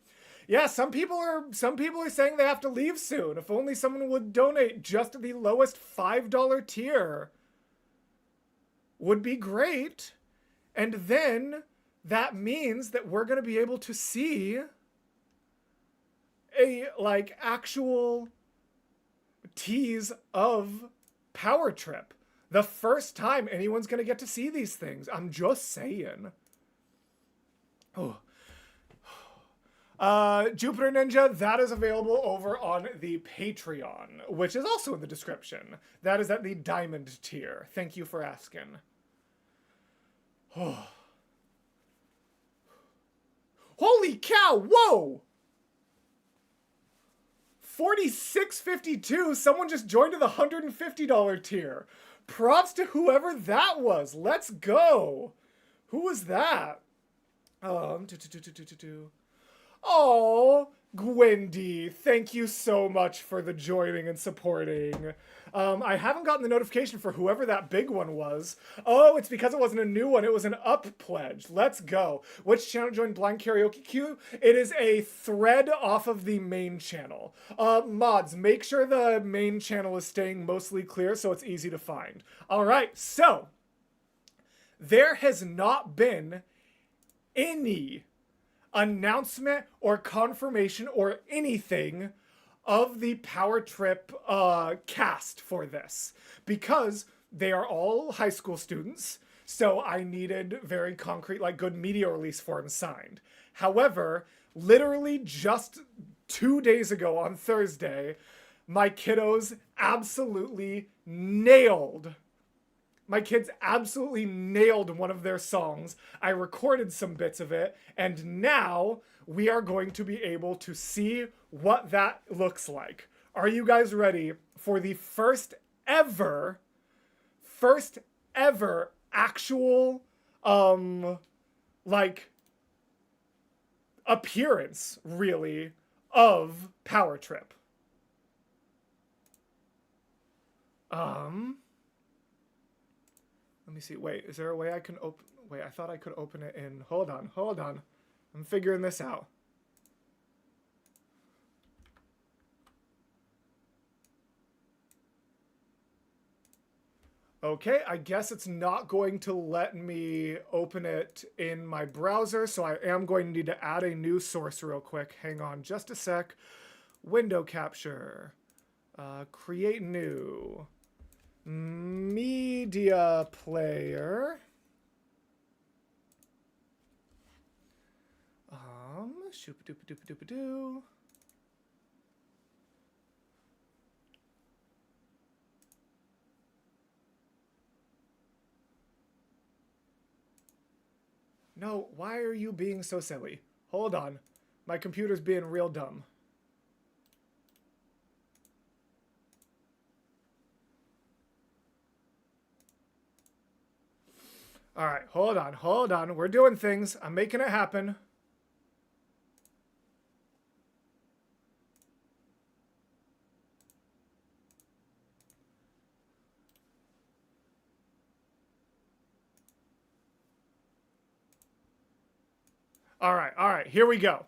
Yeah, some people are saying they have to leave soon. If only someone would donate just the lowest $5 tier would be great. And then that means that we're going to be able to see a actual tease of Power Trip. The first time anyone's going to get to see these things. I'm just saying. Oh. Jupiter Ninja, that is available over on the Patreon, which is also in the description. That is at the Diamond tier. Thank you for asking. Oh. Holy cow, whoa! 46.52, someone just joined to the $150 tier. Props to whoever that was. Let's go. Who was that? Oh, Gwendy, thank you so much for the joining and supporting. I haven't gotten the notification for whoever that big one was. Oh, it's because it wasn't a new one. It was an up pledge. Let's go. Which channel joined Blind Karaoke Queue? It is a thread off of the main channel. Mods, make sure the main channel is staying mostly clear so it's easy to find. All right, so there has not been any announcement or confirmation or anything of the Power Trip cast for this because they are all high school students, so I needed very concrete, good media release forms signed. However, literally just 2 days ago on Thursday, my kiddos absolutely nailed. My kids absolutely nailed one of their songs. I recorded some bits of it, and now we are going to be able to see what that looks like. Are you guys ready for the first ever actual, appearance, really, of Power Trip? Let me see. Wait, is there a way I can open... Wait, I thought I could open it in... Hold on. I'm figuring this out. Okay, I guess it's not going to let me open it in my browser, so I am going to need to add a new source real quick. Hang on just a sec. Window capture. Create new. Media player. Shoop-a-doop-a-doop-a-doo. No, why are you being so silly? Hold on. My computer's being real dumb. All right, hold on. We're doing things. I'm making it happen. All right, here we go.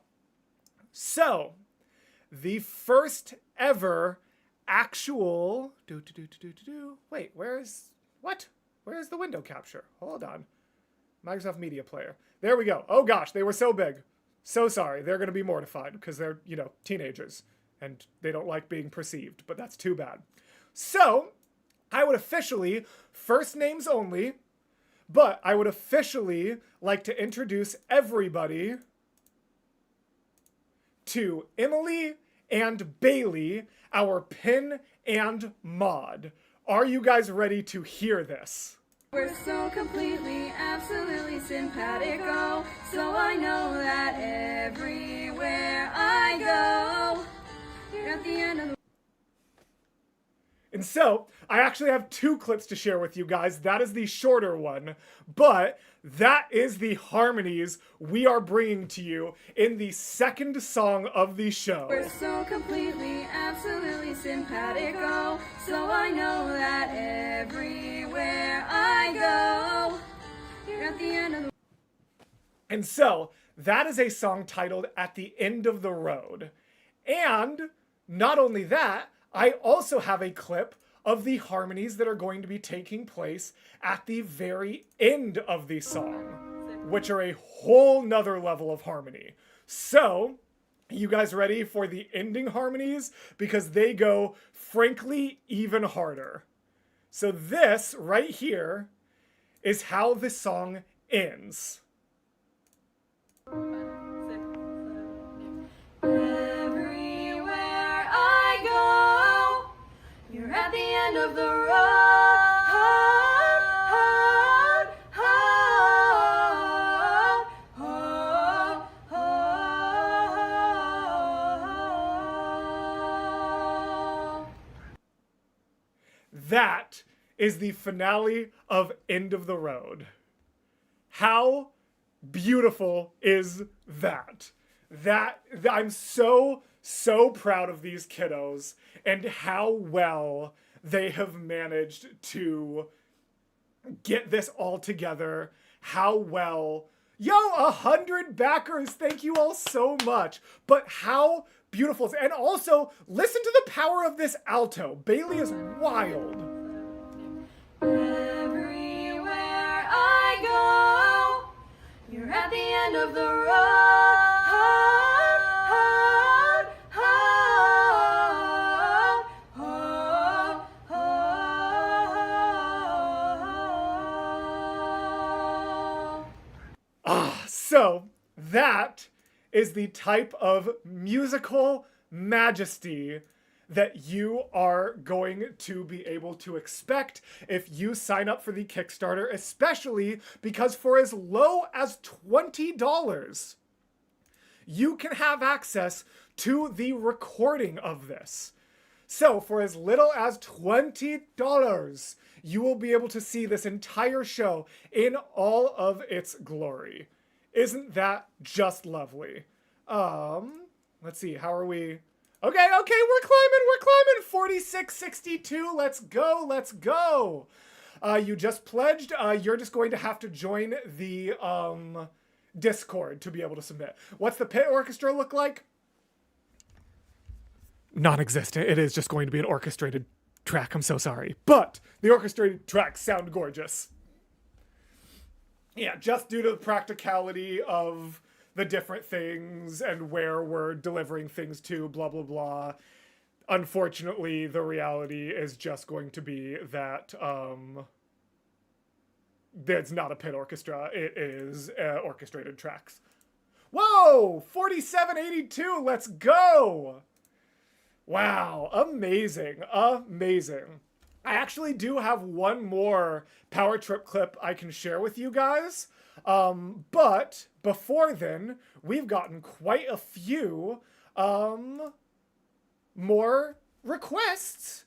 So, the first ever actual... Wait, where's... What? Where's the window capture? Hold on. Microsoft Media Player. There we go. Oh gosh, they were so big. So sorry. They're going to be mortified because they're, you know, teenagers. And they don't like being perceived, but that's too bad. So, I would officially, first names only, but I would officially like to introduce everybody to Emily and Bailey, our pin and mod. Are you guys ready to hear this? We're so completely, absolutely simpatico, so I know that everywhere I go, you're at the end of the... And so, I actually have two clips to share with you guys. That is the shorter one, but that is the harmonies we are bringing to you in the second song of the show. We're so completely, absolutely simpatico, so I know that everywhere I go, you're at the end of the... And so, that is a song titled At the End of the Road. And not only that, I also have a clip of the harmonies that are going to be taking place at the very end of the song, which are a whole nother level of harmony. So, you guys ready for the ending harmonies? Because they go, frankly, even harder. So this right here is how the song ends. You're at the end of the road. That is the finale of End of the Road. How beautiful is that? I'm so proud of these kiddos and how well they have managed to get this all together. How well, 100 backers, thank you all so much. But how beautiful, and also listen to the power of this alto. Bailey is wild. Everywhere I go, you're at the end of the road. So that is the type of musical majesty that you are going to be able to expect if you sign up for the Kickstarter, especially because for as low as $20, you can have access to the recording of this. So for as little as $20, you will be able to see this entire show in all of its glory. Isn't that just lovely? Let's see, how are we? Okay, we're climbing, 4662, let's go. You just pledged, you're just going to have to join the, Discord to be able to submit. What's the pit orchestra look like? Non-existent, it is just going to be an orchestrated track, I'm so sorry. But the orchestrated tracks sound gorgeous. Yeah, just due to the practicality of the different things and where we're delivering things to, blah, blah, blah. Unfortunately, the reality is just going to be that it's not a pit orchestra. It is orchestrated tracks. Whoa! 4782, let's go! Wow, amazing, amazing. I actually do have one more Power Trip clip I can share with you guys. But before then, we've gotten quite a few more requests.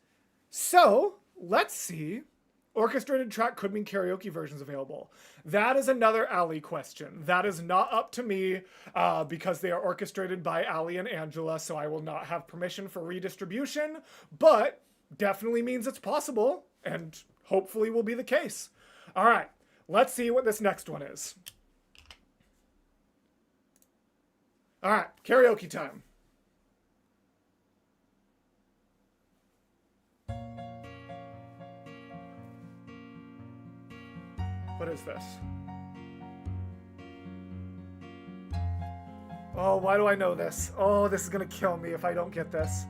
So let's see. Orchestrated track could mean karaoke versions available. That is another Allie question. That is not up to me because they are orchestrated by Allie and Angela, so I will not have permission for redistribution, but definitely means it's possible and hopefully will be the case. All right, let's see what this next one is. All right, karaoke time. What is this? Oh, why do I know this? Oh, this is gonna kill me if I don't get this.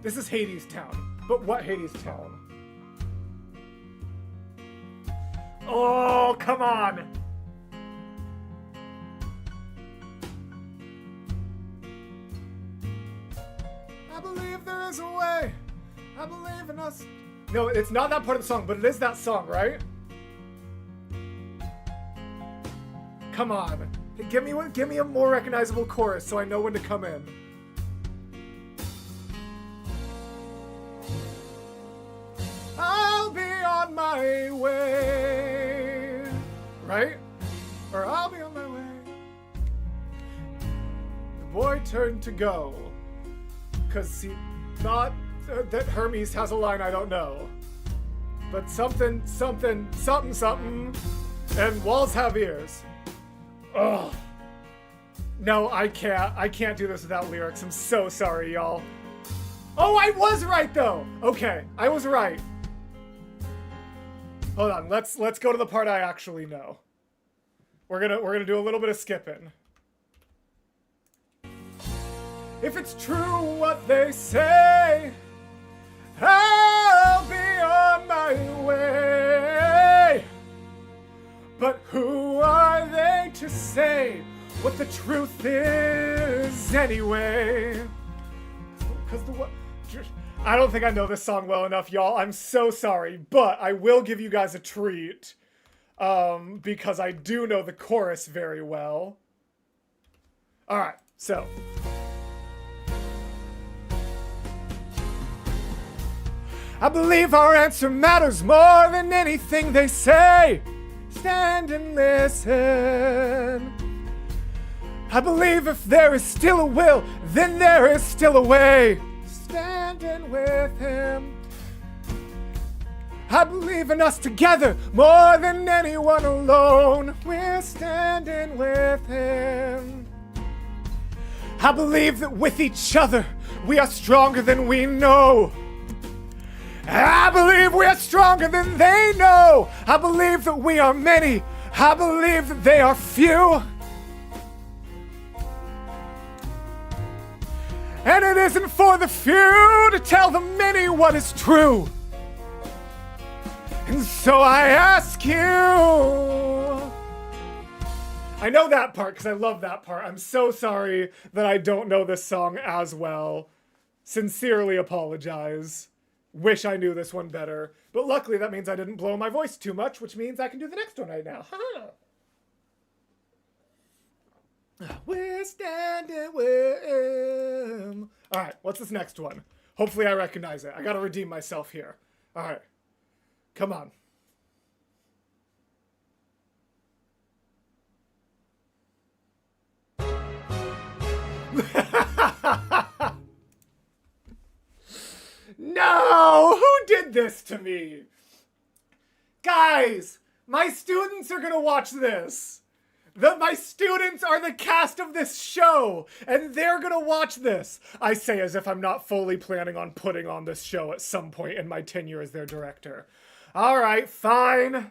This is Hades Town. But what Hades Town? Oh, come on! I believe there is a way. I believe in us. No, it's not that part of the song, but it is that song, right? Come on. Give me a more recognizable chorus so I know when to come in. I'll be on my way. Right? Or I'll be on my way. The boy turned to go. Because he thought that Hermes has a line I don't know. But something, and walls have ears. Ugh. No, I can't do this without lyrics. I'm so sorry, y'all. Oh, I was right though. Okay, I was right. Hold on, let's go to the part I actually know. We're gonna do a little bit of skipping. If it's true what they say, I'll be on my way. But who are they to say what the truth is anyway? I don't think I know this song well enough, y'all. I'm so sorry, but I will give you guys a treat because I do know the chorus very well. All right, so. I believe our answer matters more than anything they say. Stand and listen. I believe if there is still a will, then there is still a way. Standing with him. I believe in us together more than anyone alone. We're standing with him. I believe that with each other we are stronger than we know. I believe we are stronger than they know. I believe that we are many. I believe that they are few. And it isn't for the few to tell the many what is true. And so I ask you. I know that part because I love that part. I'm so sorry that I don't know this song as well. Sincerely apologize. Wish I knew this one better. But luckily that means I didn't blow my voice too much, which means I can do the next one right now. We're standing with him. All right, what's this next one? Hopefully I recognize it. I gotta redeem myself here. All right, come on. No! Who did this to me? Guys, my students are gonna watch this. My students are the cast of this show, and they're gonna watch this. I say as if I'm not fully planning on putting on this show at some point in my tenure as their director. All right, fine.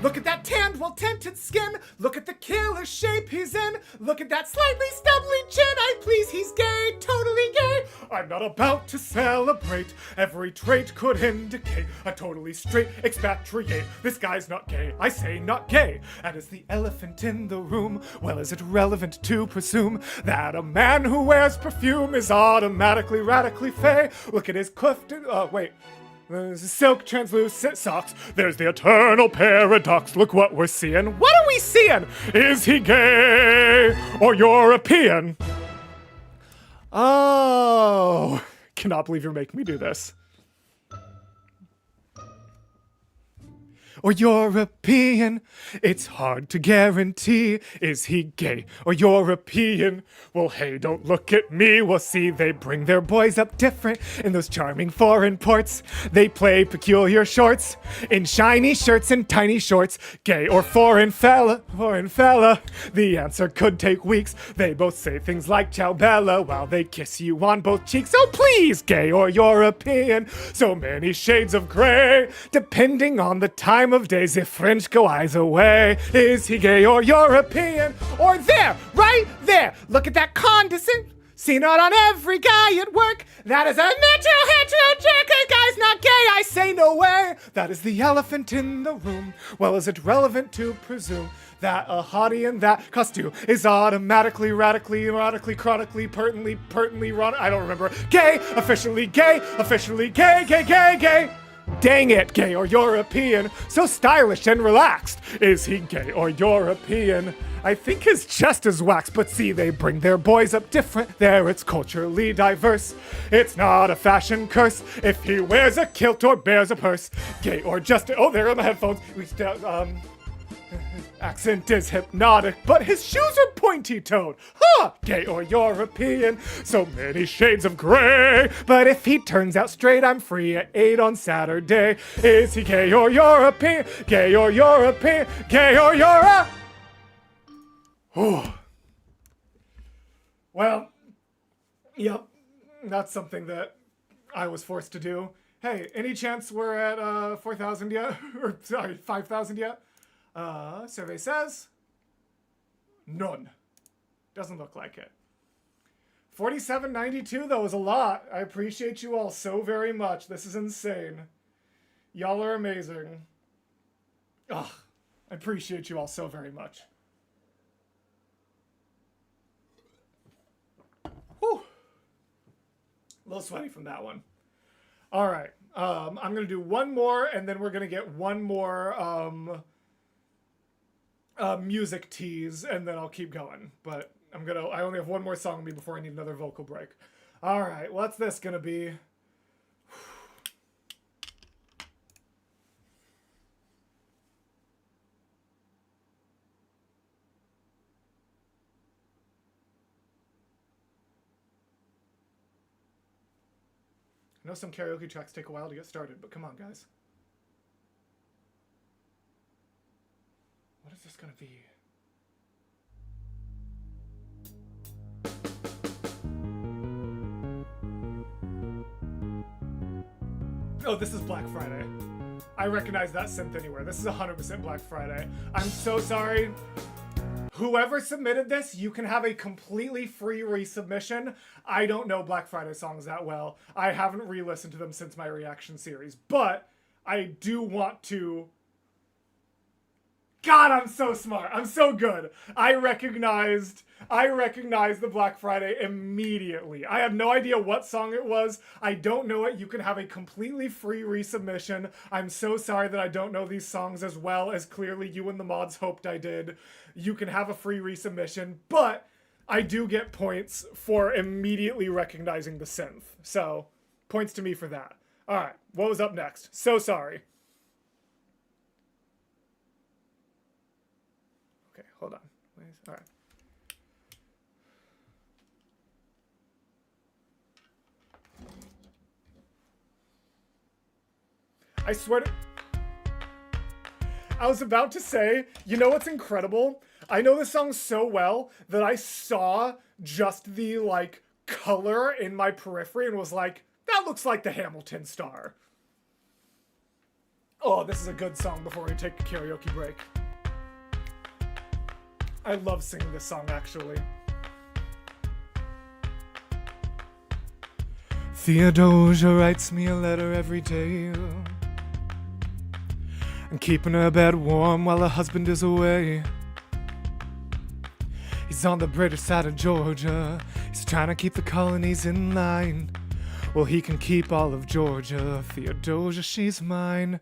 Look at that tanned, well-tinted skin. Look at the killer shape he's in. Look at that slightly stubbly chin. I please, he's gay, totally gay. I'm not about to celebrate. Every trait could indicate a totally straight expatriate. This guy's not gay, I say not gay. And is the elephant in the room? Well, is it relevant to presume that a man who wears perfume is automatically radically fey? Look at his clifted, silk translucent socks. There's the eternal paradox. Look what we're seeing. What are we seeing? Is he gay or European? Oh, cannot believe you're making me do this. Or European, it's hard to guarantee. Is he gay or European? Well, hey, don't look at me. Well, see, they bring their boys up different in those charming foreign ports. They play peculiar shorts in shiny shirts and tiny shorts. Gay or foreign fella, the answer could take weeks. They both say things like ciao bella while they kiss you on both cheeks. Oh, please, gay or European? So many shades of gray, depending on the time of days. If French go eyes away, is he gay or European? Or there, right there, look at that condescending. Seen it on every guy at work. That is a natural hetero jerk. A guy's not gay, I say no way. That is the elephant in the room. Well, is it relevant to presume that a hottie in that costume is automatically, radically, erotically, chronically, pertinently, I don't remember. Gay, officially gay, gay. Dang it, gay or European? So stylish and relaxed. Is he gay or European? I think his chest is waxed, but see, they bring their boys up different. There, it's culturally diverse. It's not a fashion curse if he wears a kilt or bears a purse. Gay or just, oh, there are my headphones. Accent is hypnotic, but his shoes are pointy-toed. Huh! Gay or European? So many shades of gray. But if he turns out straight, I'm free at 8 on Saturday. Is he gay or European? Gay or European? Gay or Euro? Well, yep, that's something that I was forced to do. Hey, any chance we're at 4,000 yet? Or, sorry, 5,000 yet? Survey says none. Doesn't look like it. 4792 though is a lot. I appreciate you all so very much. This is insane. Y'all are amazing. Ugh, I appreciate you all so very much. Whew. A little sweaty from that one. All right. I'm gonna do one more, and then we're gonna get one more music tease, and then I'll keep going. But I only have one more song with me before I need another vocal break. All right, what's this gonna be? I know some karaoke tracks take a while to get started, but come on, guys. What is this gonna be? Oh, this is Black Friday. I recognize that synth anywhere. This is 100% Black Friday. I'm so sorry. Whoever submitted this, you can have a completely free resubmission. I don't know Black Friday songs that well. I haven't re-listened to them since my reaction series, but I do want to... God, I'm so smart. I'm so good. I recognized the Black Friday immediately. I have no idea what song it was. I don't know it. You can have a completely free resubmission. I'm so sorry that I don't know these songs as well as clearly you and the mods hoped I did. You can have a free resubmission, but I do get points for immediately recognizing the synth. So, points to me for that. All right, what was up next? So sorry. Okay, hold on. All right. I was about to say, you know what's incredible? I know this song so well that I saw just the, like, color in my periphery and was like, that looks like the Hamilton star. Oh, this is a good song before we take a karaoke break. I love singing this song, actually. Theodosia writes me a letter every day, and keeping her bed warm while her husband is away. He's on the British side of Georgia. He's trying to keep the colonies in line. Well, he can keep all of Georgia. Theodosia, she's mine.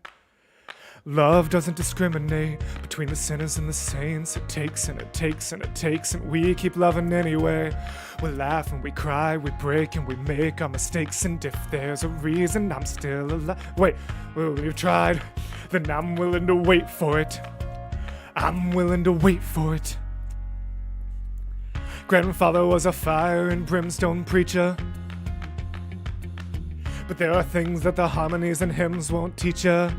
Love doesn't discriminate between the sinners and the saints. It takes and it takes and it takes, and we keep loving anyway. We laugh and we cry, we break and we make our mistakes, and if there's a reason I'm still alive. Wait, we've tried, then I'm willing to wait for it. I'm willing to wait for it. Grandfather was a fire and brimstone preacher, but there are things that the harmonies and hymns won't teach ya.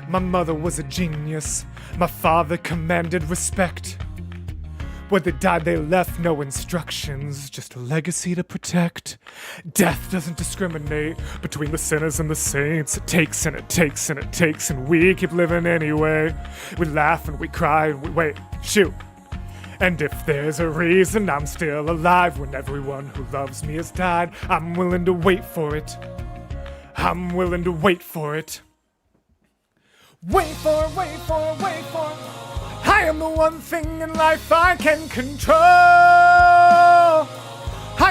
My mother was a genius. My father commanded respect. When they died, they left no instructions, just a legacy to protect. Death doesn't discriminate between the sinners and the saints. It takes and it takes and it takes, and we keep living anyway. We laugh and we cry and we wait, shoot. And if there's a reason I'm still alive when everyone who loves me has died, I'm willing to wait for it. I'm willing to wait for it. Wait for it, wait for it, wait for it. I am the one thing in life I can control. I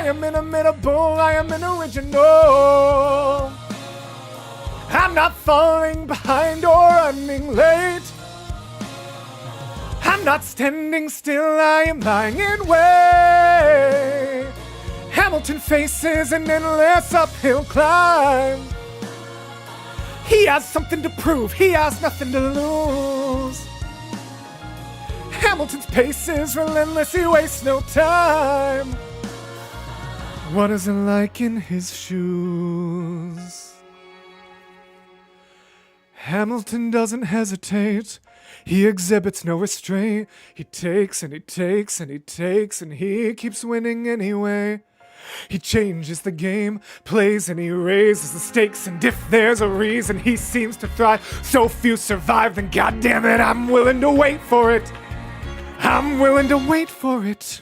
am inimitable, I am an original. I'm not falling behind or running late. I'm not standing still, I am lying in wait. Hamilton faces an endless uphill climb. He has something to prove, he has nothing to lose. Hamilton's pace is relentless, he wastes no time. What is it like in his shoes? Hamilton doesn't hesitate, he exhibits no restraint. He takes and he takes and he takes, and he keeps winning anyway. He changes the game, plays and he raises the stakes, and if there's a reason he seems to thrive, so few survive, then goddamn it, I'm willing to wait for it. I'm willing to wait for it.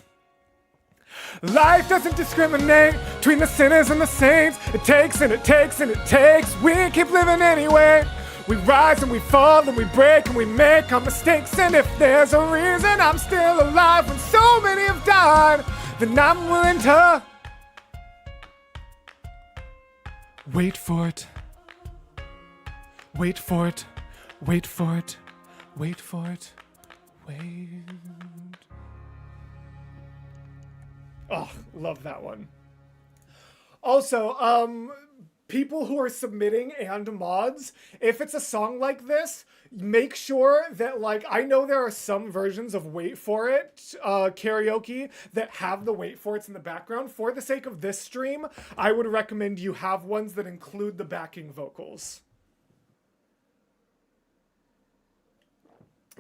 Life doesn't discriminate between the sinners and the saints. It takes and it takes and it takes. We keep living anyway. We rise and we fall and we break and we make our mistakes, and if there's a reason I'm still alive when so many have died, then I'm willing to wait for it. Wait for it. Wait for it. Wait for it. Wait. Oh, love that one. Also, people who are submitting and mods, if it's a song like this, make sure that, like, I know there are some versions of Wait For It karaoke that have the Wait For It's in the background. For the sake of this stream, I would recommend you have ones that include the backing vocals.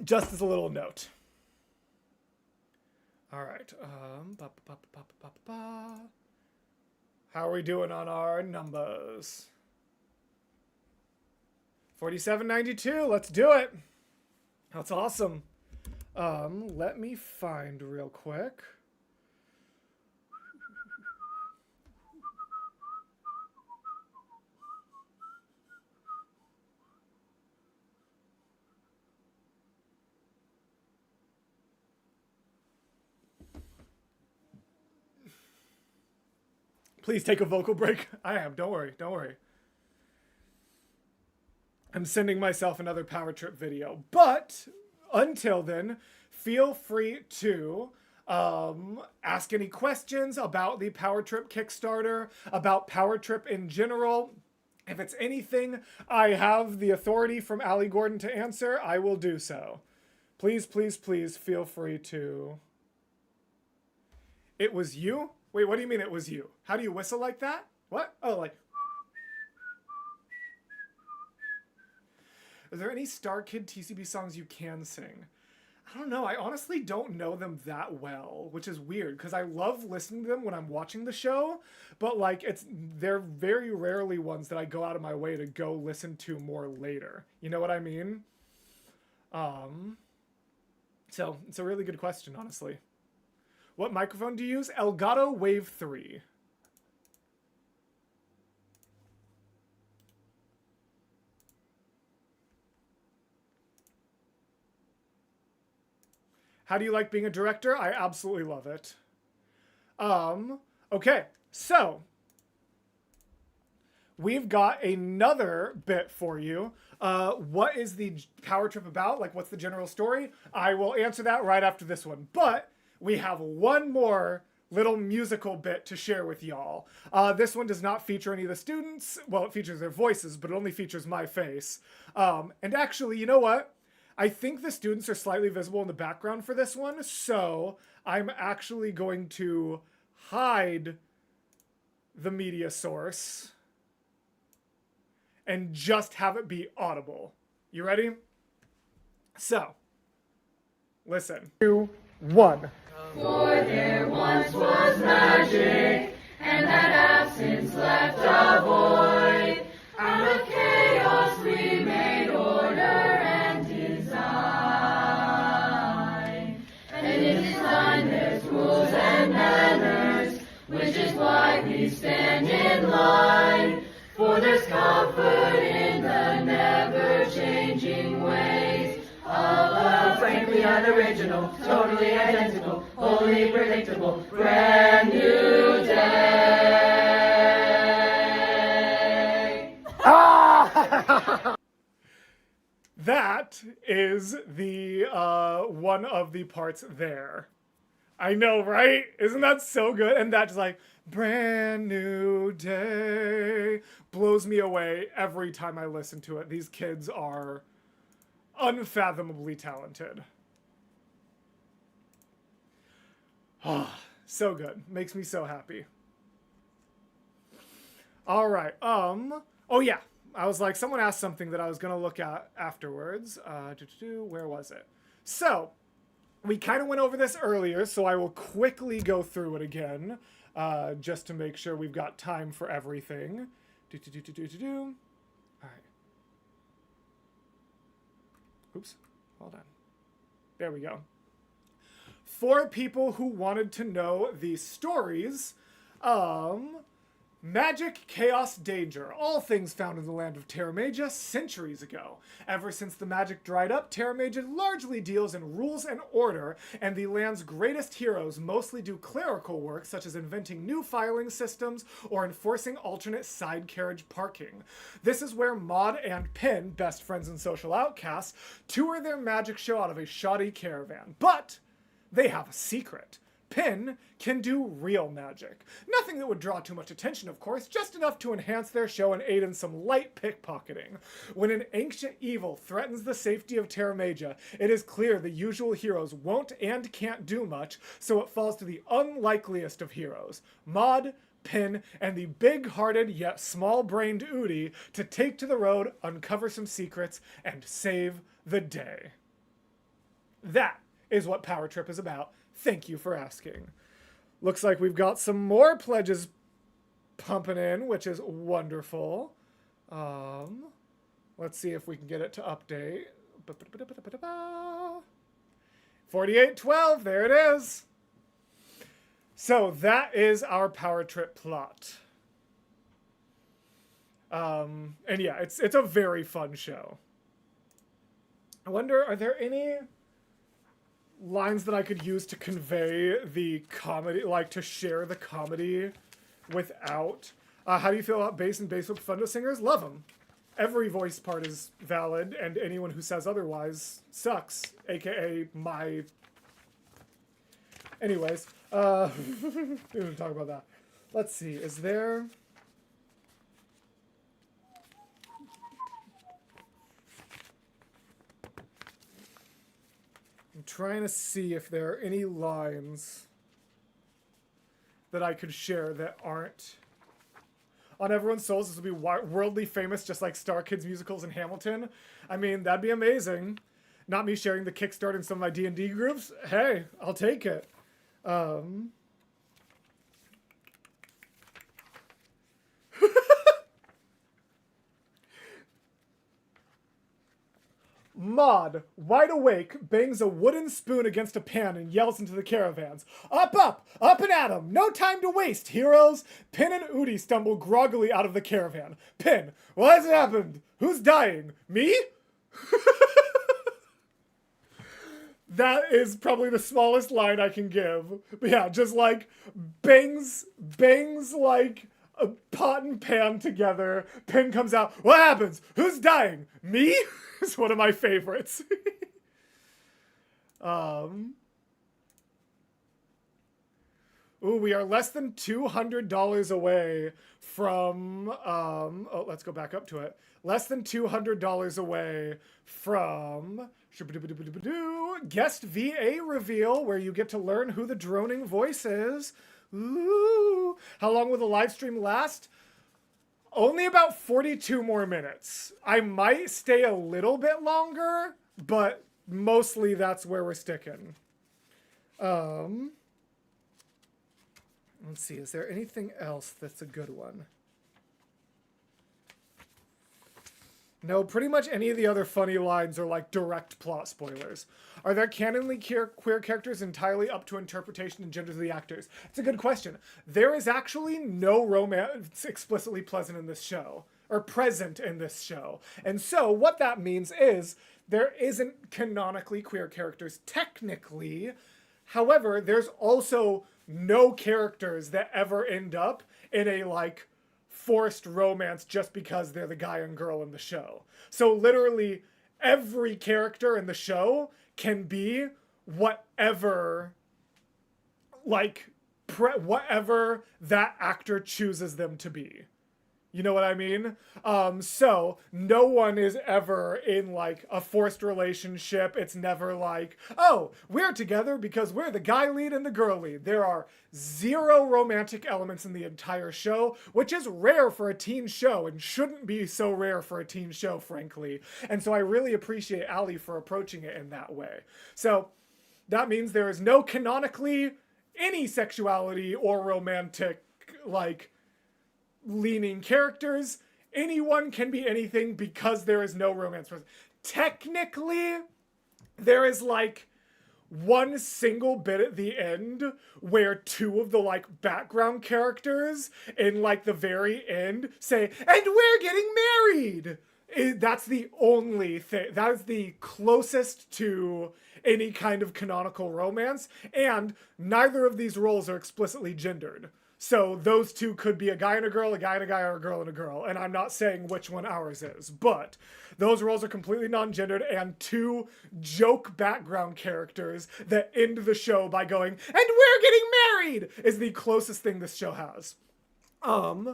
Just as a little note. All right. How are we doing on our numbers? 4792. Let's do it. That's awesome. Let me find real quick. Please take a vocal break. I am. Don't worry. Don't worry. I'm sending myself another Power Trip video. But until then, feel free to ask any questions about the Power Trip Kickstarter, about Power Trip in general. If it's anything I have the authority from Allie Gordon to answer, I will do so. Please, please, please feel free to. It was you? Wait, what do you mean it was you? How do you whistle like that? What? Oh, like. Are there any Star Kid TCB songs you can sing? I don't know. I honestly don't know them that well, which is weird because I love listening to them when I'm watching the show, but like they're very rarely ones that I go out of my way to go listen to more later. You know what I mean? So it's a really good question, honestly. What microphone do you use? Elgato Wave 3. How do you like being a director? I absolutely love it. Okay, so we've got another bit for you. What is the power trip about? Like, what's the general story? I will answer that right after this one. But we have one more little musical bit to share with y'all. This one does not feature any of the students. Well, it features their voices, but it only features my face. And actually, you know what? I think the students are slightly visible in the background for this one, so I'm actually going to hide the media source and just have it be audible. You ready? So, listen. 2, 1. For there once was magic, and that absence left a void. Out of chaos we made order and design. And in design there's rules and manners, which is why we stand in line. For there's comfort in the never-changing ways of a frankly unoriginal, totally identical, wholly predictable, brand new day. That is the one of the parts there. I know, right? Isn't that so good? And that's like, brand new day, blows me away every time I listen to it. These kids are unfathomably talented. So good. Makes me so happy. All right. Oh yeah. I was like, someone asked something that I was going to look at afterwards. Where was it? So, we kind of went over this earlier, so I will quickly go through it again, just to make sure we've got time for everything. All right. Oops. Hold on. There we go. For people who wanted to know the stories, magic, chaos, danger, all things found in the land of Terra Magia centuries ago. Ever since the magic dried up, Terra Magia largely deals in rules and order, and the land's greatest heroes mostly do clerical work, such as inventing new filing systems or enforcing alternate side carriage parking. This is where Maud and Pin, best friends and social outcasts, tour their magic show out of a shoddy caravan. But they have a secret. Pin can do real magic. Nothing that would draw too much attention, of course, just enough to enhance their show and aid in some light pickpocketing. When an ancient evil threatens the safety of Terra Magia, it is clear the usual heroes won't and can't do much, so it falls to the unlikeliest of heroes, Maud, Pin, and the big-hearted yet small-brained Udi to take to the road, uncover some secrets, and save the day. That is what Power Trip is about. Thank you for asking. Looks like we've got some more pledges pumping in, which is wonderful. Let's see if we can get it to update. 4812, there it is. So that is our Power Trip plot. And yeah, it's a very fun show. I wonder, are there any lines that I could use to convey the comedy, like to share the comedy without? How do you feel about bass and bass with Fundo singers? Love them. Every voice part is valid, and anyone who says otherwise sucks, aka my... Anyways, we don't talk about that. Let's see, is there... I'm trying to see if there are any lines that I could share that aren't... on everyone's souls. This will be worldly famous, just like Star Kids musicals and Hamilton. I mean, that'd be amazing. Not me sharing the Kickstarter in some of my D&D groups. Hey, I'll take it. Maud, wide awake, bangs a wooden spoon against a pan and yells into the caravans. Up, up, up and at 'em! No time to waste, heroes! Pin and Udi stumble groggily out of the caravan. Pin, what has happened? Who's dying? Me? That is probably the smallest line I can give. But yeah, just like bangs like a pot and pan together. Pin comes out. What happens? Who's dying? Me? It's one of my favorites. Ooh, we are less than $200 away from, let's go back up to it. Less than $200 away from guest VA reveal, where you get to learn who the droning voice is. Ooh. How long will the live stream last? Only about 42 more minutes. I might stay a little bit longer, but mostly that's where we're sticking. Let's see, is there anything else that's a good one? No, pretty much any of the other funny lines are like direct plot spoilers. Are there canonly queer characters entirely up to interpretation and genders of the actors? It's a good question. There is actually no romance explicitly present in this show. And so what that means is there isn't canonically queer characters technically. However, there's also no characters that ever end up in a like forced romance just because they're the guy and girl in the show. So literally every character in the show can be whatever whatever that actor chooses them to be. You know what I mean? So no one is ever in like a forced relationship. It's never like, oh, we're together because we're the guy lead and the girl lead. There are zero romantic elements in the entire show, which is rare for a teen show and shouldn't be so rare for a teen show, frankly. And so I really appreciate Ali for approaching it in that way. So that means there is no canonically any sexuality or romantic like leaning characters. Anyone can be anything because there is no romance. Technically, there is like one single bit at the end where two of the like background characters in like the very end say, and we're getting married. That's the only thing. That is the closest to any kind of canonical romance, and neither of these roles are explicitly gendered. So those two could be a guy and a girl, or a girl and a girl. And I'm not saying which one ours is, but those roles are completely non-gendered, and two joke background characters that end the show by going, and we're getting married, is the closest thing this show has. I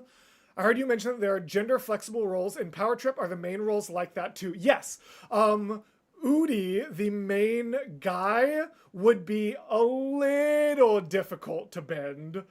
heard you mention that there are gender flexible roles in Power Trip. Are the main roles like that too? Yes. Udi, the main guy, would be a little difficult to bend.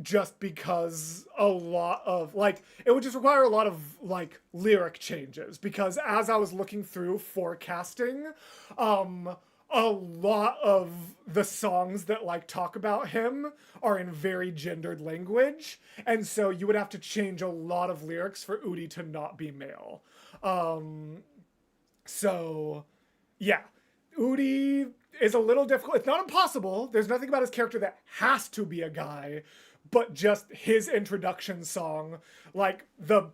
Just because a lot of, like, it would just require a lot of, like, lyric changes. Because as I was looking through forecasting, a lot of the songs that, like, talk about him are in very gendered language. And so you would have to change a lot of lyrics for Udi to not be male. So, yeah. Udi is a little difficult. It's not impossible. There's nothing about his character that has to be a guy, but just his introduction song, like, the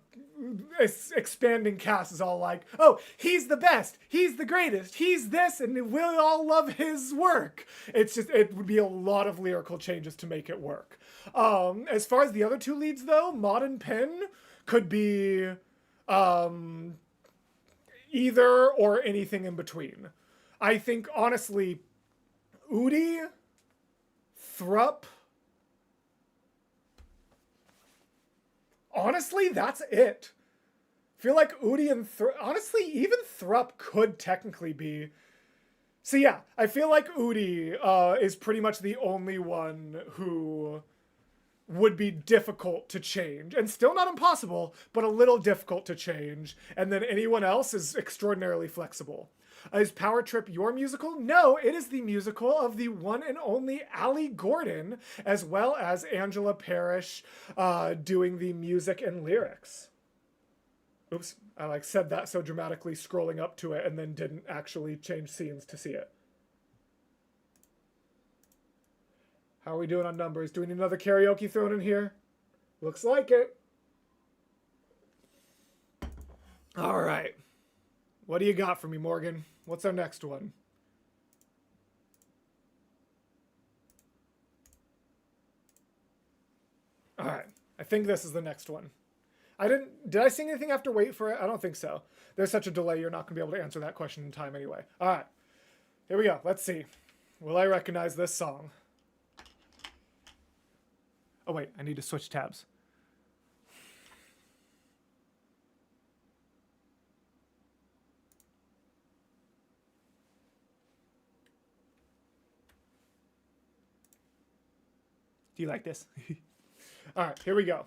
expanding cast is all like, oh, he's the best, he's the greatest, he's this, and we'll all love his work. It's just, it would be a lot of lyrical changes to make it work. As far as the other two leads, though, Maud and Pin could be either or anything in between. I think, honestly, Udi, Thrupp, honestly, that's it. I feel like Udi and honestly, even Thrupp could technically be. So yeah, I feel like Udi is pretty much the only one who would be difficult to change, and still not impossible, but a little difficult to change. And then anyone else is extraordinarily flexible. Is Power Trip your musical? No, it is the musical of the one and only Allie Gordon, as well as Angela Parrish doing the music and lyrics. Oops, I said that so dramatically scrolling up to it and then didn't actually change scenes to see it. How are we doing on numbers? Do we need another karaoke thrown in here? Looks like it. All right. What do you got for me, Morgan? What's our next one? All right. I think this is the next one. Did I sing anything after Wait for It? I don't think so. There's such a delay, you're not going to be able to answer that question in time anyway. All right. Here we go. Let's see. Will I recognize this song? Oh, wait. I need to switch tabs. Do you like this? All right, here we go.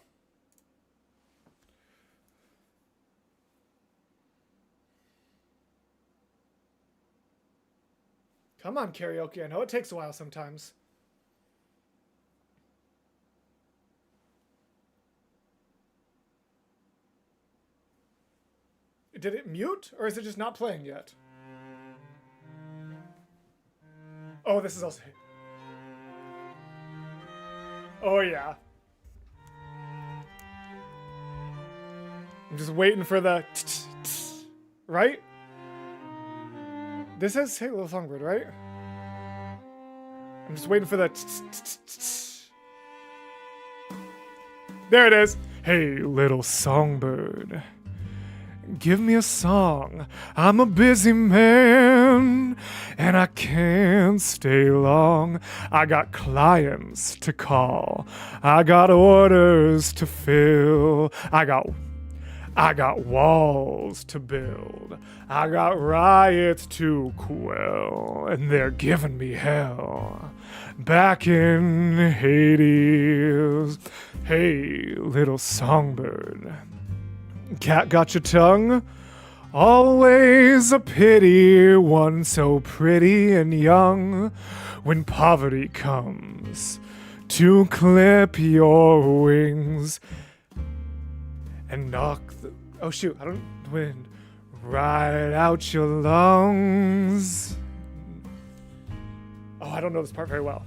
Come on, karaoke. I know it takes a while sometimes. Did it mute, or is it just not playing yet? Oh, this is also... Oh, yeah. I'm just waiting for the... Right? This is Hey Little Songbird, right? I'm just waiting for the... There it is. Hey, little songbird. Give me a song. I'm a busy man, and I can't stay long. I got clients to call. I got orders to fill. I got walls to build. I got riots to quell, and they're giving me hell. Back in Hades. Hey, little songbird. Cat got your tongue? Always a pity, one so pretty and young. When poverty comes to clip your wings and knock the... Oh shoot, I don't... Wind right out your lungs. Oh, I don't know this part very well.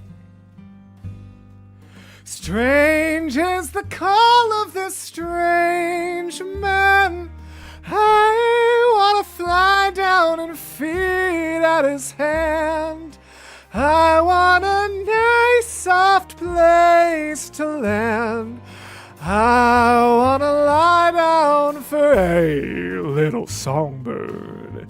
Strange is the call of this strange man. I wanna fly down and feed at his hand. I want a nice soft place to land. I wanna lie down for a little songbird.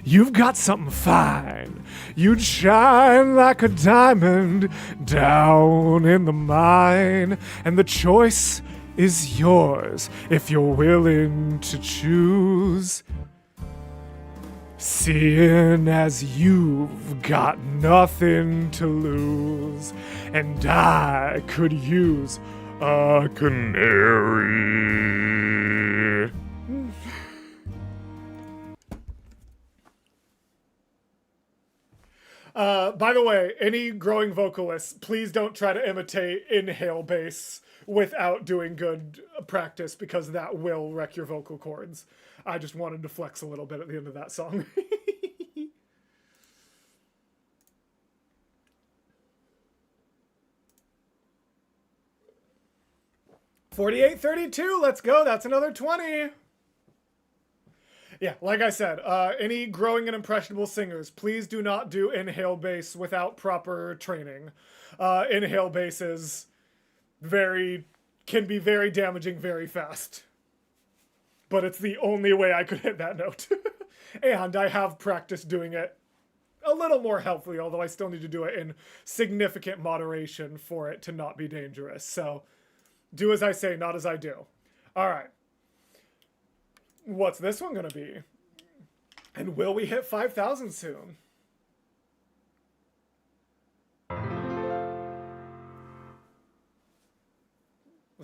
You've got something fine. You'd shine like a diamond down in the mine. And the choice is yours if you're willing to choose. Seeing as you've got nothing to lose, and I could use a canary. By the way, any growing vocalists, please don't try to imitate inhale bass without doing good practice, because that will wreck your vocal cords. I just wanted to flex a little bit at the end of that song. 48-32, let's go. That's another 20. Yeah, like I said, any growing and impressionable singers, please do not do inhale bass without proper training. Inhale bass is can be very damaging very fast. But it's the only way I could hit that note. And I have practiced doing it a little more healthily, although I still need to do it in significant moderation for it to not be dangerous. So do as I say, not as I do. All right. What's this one going to be? And will we hit 5,000 soon?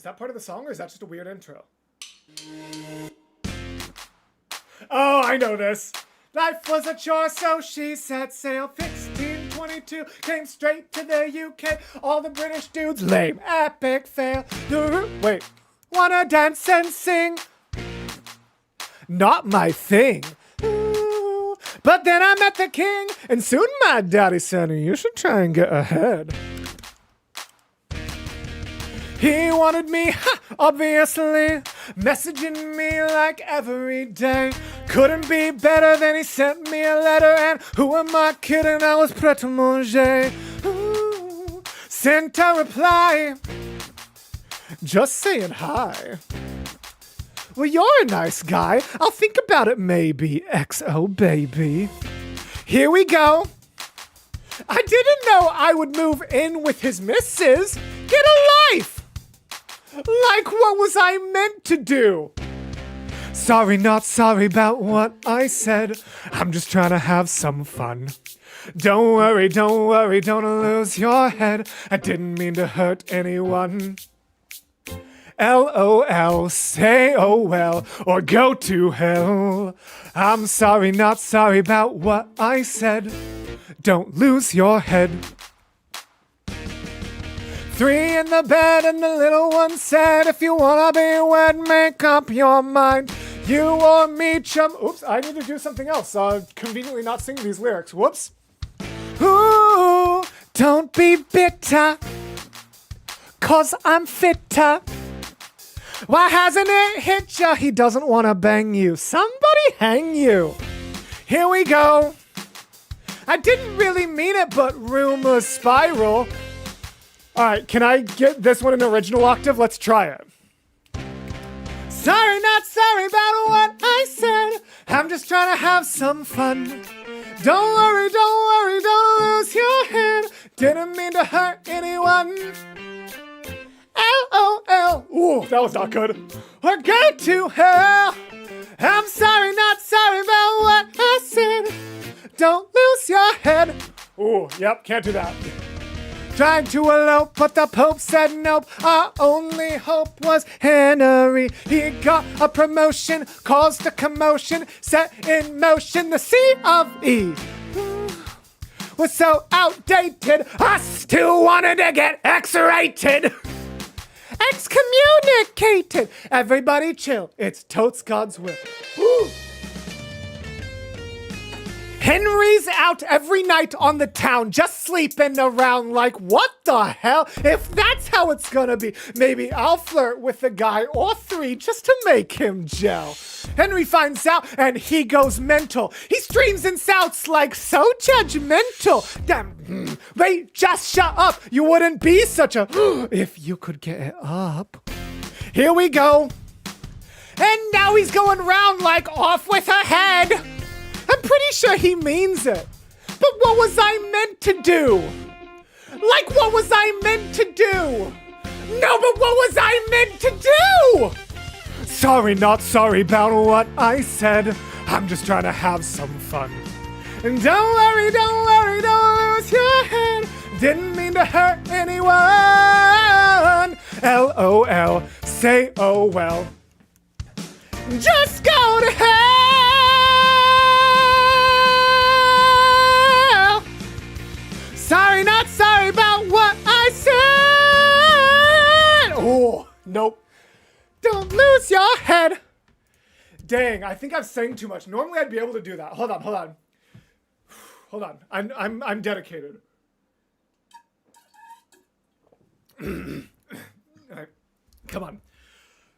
Was that part of the song, or is that just a weird intro? Oh, I know this. Life was a chore, so she set sail. 1622, came straight to the UK. All the British dudes lame, epic fail. Wait, wanna dance and sing? Not my thing. Ooh. But then I met the king, and soon my daddy said, you should try and get ahead. He wanted me, obviously, messaging me like every day. Couldn't be better than he sent me a letter, and who am I kidding? I was prêt à manger. Ooh. Sent a reply, just saying hi. Well, you're a nice guy. I'll think about it maybe, XO baby. Here we go. I didn't know I would move in with his missus. Get a life. Like, what was I meant to do? Sorry, not sorry about what I said. I'm just trying to have some fun. Don't worry, don't lose your head. I didn't mean to hurt anyone. LOL, say oh well, or go to hell. I'm sorry, not sorry about what I said. Don't lose your head. 3 in the bed and the little one said, if you wanna be wed, make up your mind. You or me, chum. Oops, I need to do something else. Conveniently not singing these lyrics. Whoops. Ooh, don't be bitter, 'cause I'm fitter. Why hasn't it hit ya? He doesn't wanna bang you. Somebody hang you. Here we go. I didn't really mean it, but rumors spiral. All right, can I get this one in original octave? Let's try it. Sorry, not sorry about what I said. I'm just trying to have some fun. Don't worry, don't lose your head. Didn't mean to hurt anyone. LOL. Ooh, that was not good. Or go to hell. I'm sorry, not sorry about what I said. Don't lose your head. Ooh, yep, can't do that. Tried to elope, but the Pope said nope. Our only hope was Henry. He got a promotion, caused a commotion, set in motion the C of E. Was so outdated, I still wanted to get X-rated. Excommunicated. Everybody chill, it's totes God's will. Woo. Henry's out every night on the town, just sleeping around like, what the hell? If that's how it's gonna be, maybe I'll flirt with a guy or 3 just to make him gel. Henry finds out and he goes mental. He screams and shouts like so judgmental. Damn, wait, just shut up. You wouldn't be such a, if you could get it up. Here we go. And now he's going round like off with her head. I'm pretty sure he means it. But what was I meant to do? Like, what was I meant to do? No, but what was I meant to do? Sorry, not sorry about what I said. I'm just trying to have some fun. And don't worry, don't lose your head. Didn't mean to hurt anyone. LOL, say oh well. Just go to hell. Sorry, not sorry about what I said. Oh, nope. Don't lose your head. Dang, I think I've sang too much. Normally I'd be able to do that. Hold on. I'm dedicated. All right, come on.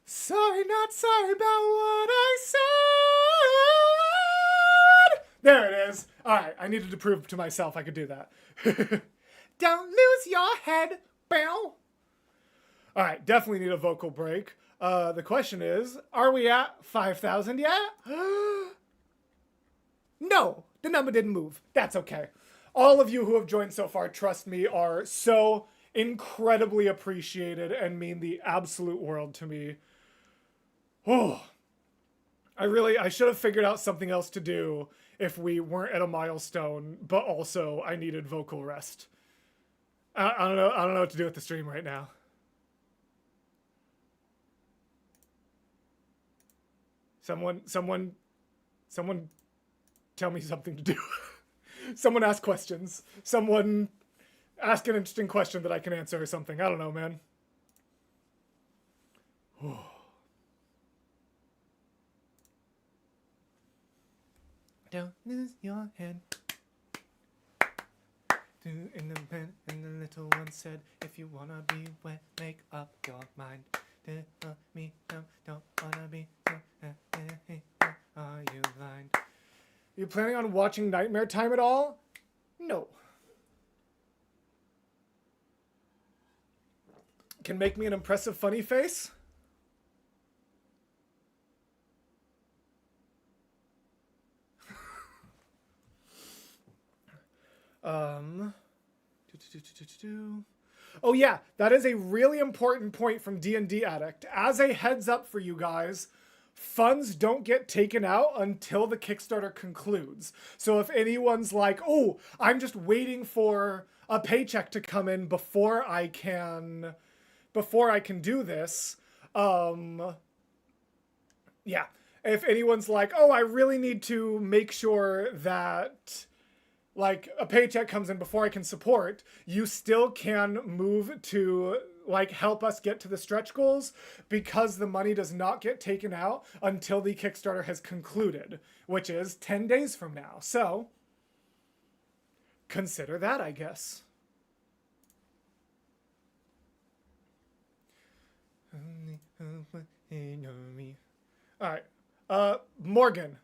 Sorry, not sorry about what I said. There it is. All right, I needed to prove to myself I could do that. Don't lose your head. Bow. All right, definitely need a vocal break. The question is, are we at 5,000 yet? No, the number didn't move. That's okay. All of you who have joined so far, trust me, are so incredibly appreciated and mean the absolute world to me. Oh, I should have figured out something else to do if we weren't at a milestone, but also I needed vocal rest. I don't know what to do with the stream right now. Someone tell me something to do. Someone ask questions. Someone ask an interesting question that I can answer or something. I don't know, man. Don't lose your head. In the pen, and the little one said, if you wanna be wet, make up your mind. Me, don't wanna be. Are you blind? You planning on watching Nightmare Time at all? No. Can make me an impressive funny face? Oh yeah, that is a really important point from D&D Addict. As a heads up for you guys, funds don't get taken out until the Kickstarter concludes. So if anyone's like, oh, I'm just waiting for a paycheck to come in before I can do this, yeah. If anyone's like, oh, I really need to make sure that like a paycheck comes in before I can support, you still can move to like help us get to the stretch goals because the money does not get taken out until the Kickstarter has concluded, which is 10 days from now. So consider that, I guess. All right. Morgan.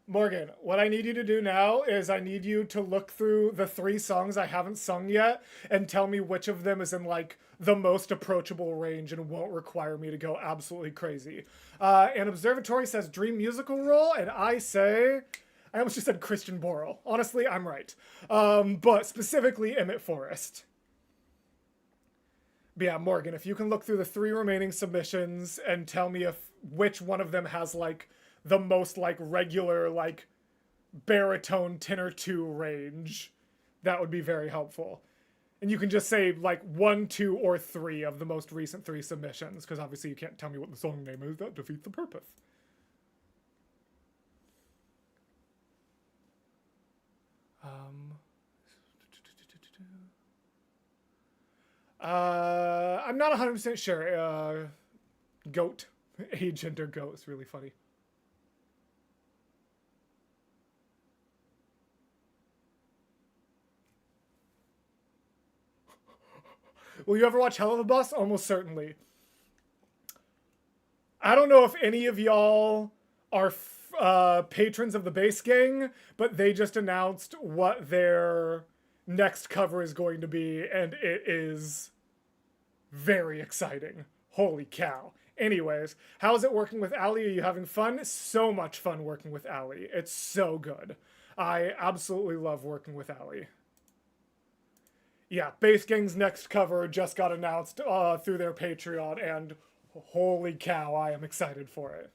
Morgan, what I need you to do now is I need you to look through the 3 songs I haven't sung yet and tell me which of them is in like the most approachable range and won't require me to go absolutely crazy. An Observatory says Dream Musical Role, and I almost just said Christian Borle. Honestly, I'm right. But specifically Emmett Forrest. But yeah, Morgan, if you can look through the 3 remaining submissions and tell me which one of them has like the most like regular like baritone tenor 2 range, that would be very helpful. And you can just say like 1, 2, or 3 of the most recent 3 submissions, because obviously you can't tell me what the song name is. That defeats the purpose. I'm not 100% sure. Goat. Agent or goat is really funny. Will you ever watch Hell of a Bus? Almost certainly. I don't know if any of y'all are patrons of the Bass Gang, but they just announced what their next cover is going to be, and it is very exciting. Holy cow. Anyways, how's it working with Allie? Are you having fun? So much fun working with Allie. It's so good. I absolutely love working with Allie. Yeah, Bass Gang's next cover just got announced through their Patreon, and holy cow, I am excited for it.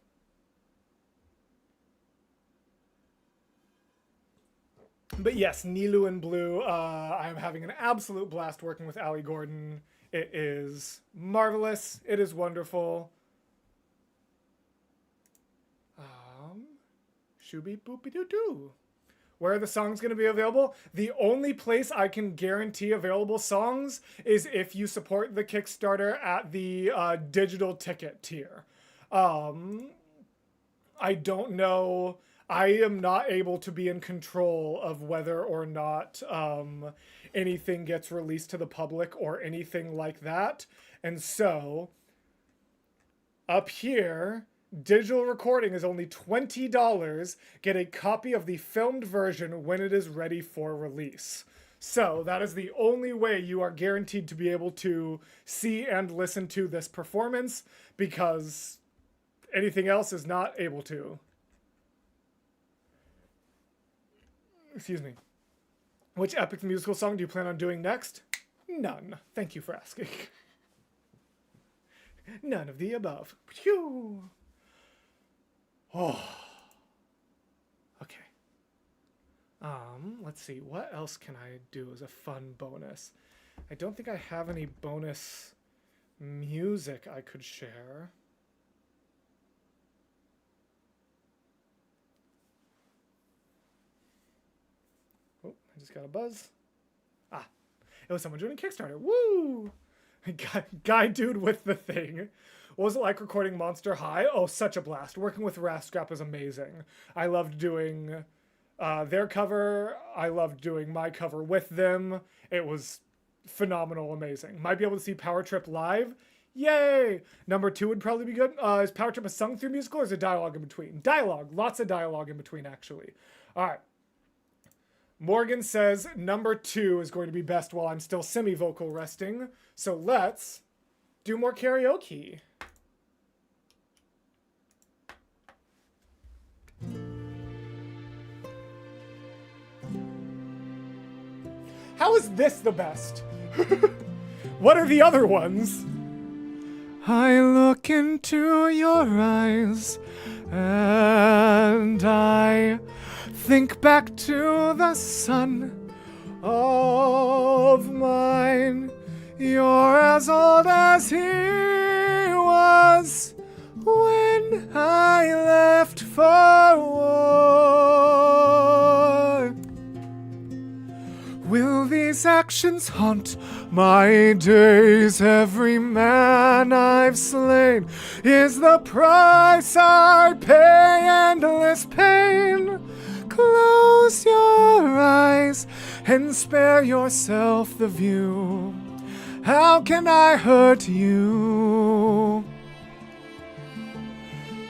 But yes, Nilu and Blue, I am having an absolute blast working with Allie Gordon. It is marvelous. It is wonderful. Shooby boopy doo doo. Where are the songs going to be available? The only place I can guarantee available songs is if you support the Kickstarter at the digital ticket tier. I don't know. I am not able to be in control of whether or not anything gets released to the public or anything like that. And so, up here, digital recording is only $20. Get a copy of the filmed version when it is ready for release. So that is the only way you are guaranteed to be able to see and listen to this performance, because anything else is not able to. Excuse me. Which epic musical song do you plan on doing next? None. Thank you for asking. None of the above. Phew. Oh. Okay. Let's see. What else can I do as a fun bonus? I don't think I have any bonus music I could share. Oh, I just got a buzz. Ah, it was someone doing a Kickstarter. Woo! Guy dude with the thing. What was it like recording Monster High? Oh, such a blast. Working with Rascrap is amazing. I loved doing their cover. I loved doing my cover with them. It was phenomenal, amazing. Might be able to see Power Trip live. Yay! Number 2 would probably be good. Is Power Trip a sung through musical or is it dialogue in between? Dialogue. Lots of dialogue in between, actually. All right. Morgan says number 2 is going to be best while I'm still semi-vocal resting. So let's do more karaoke. How is this the best? What are the other ones? I look into your eyes and I think back to the son of mine. You're as old as he was when I left for war. Will these actions haunt my days? Every man I've slain is the price I pay. Endless pain. Close your eyes and spare yourself the view. How can I hurt you?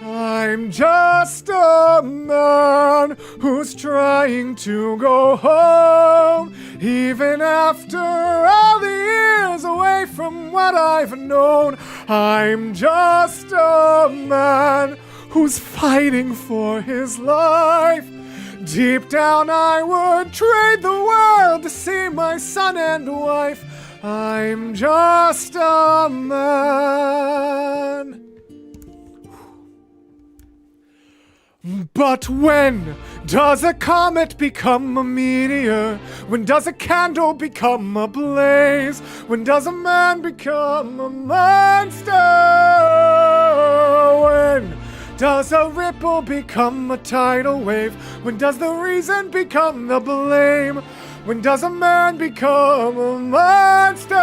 I'm just a man who's trying to go home, even after all the years away from what I've known. I'm just a man who's fighting for his life. Deep down I would trade the world to see my son and wife. I'm just a man. But when does a comet become a meteor? When does a candle become a blaze? When does a man become a monster? When does a ripple become a tidal wave? When does the reason become the blame? When does a man become a monster?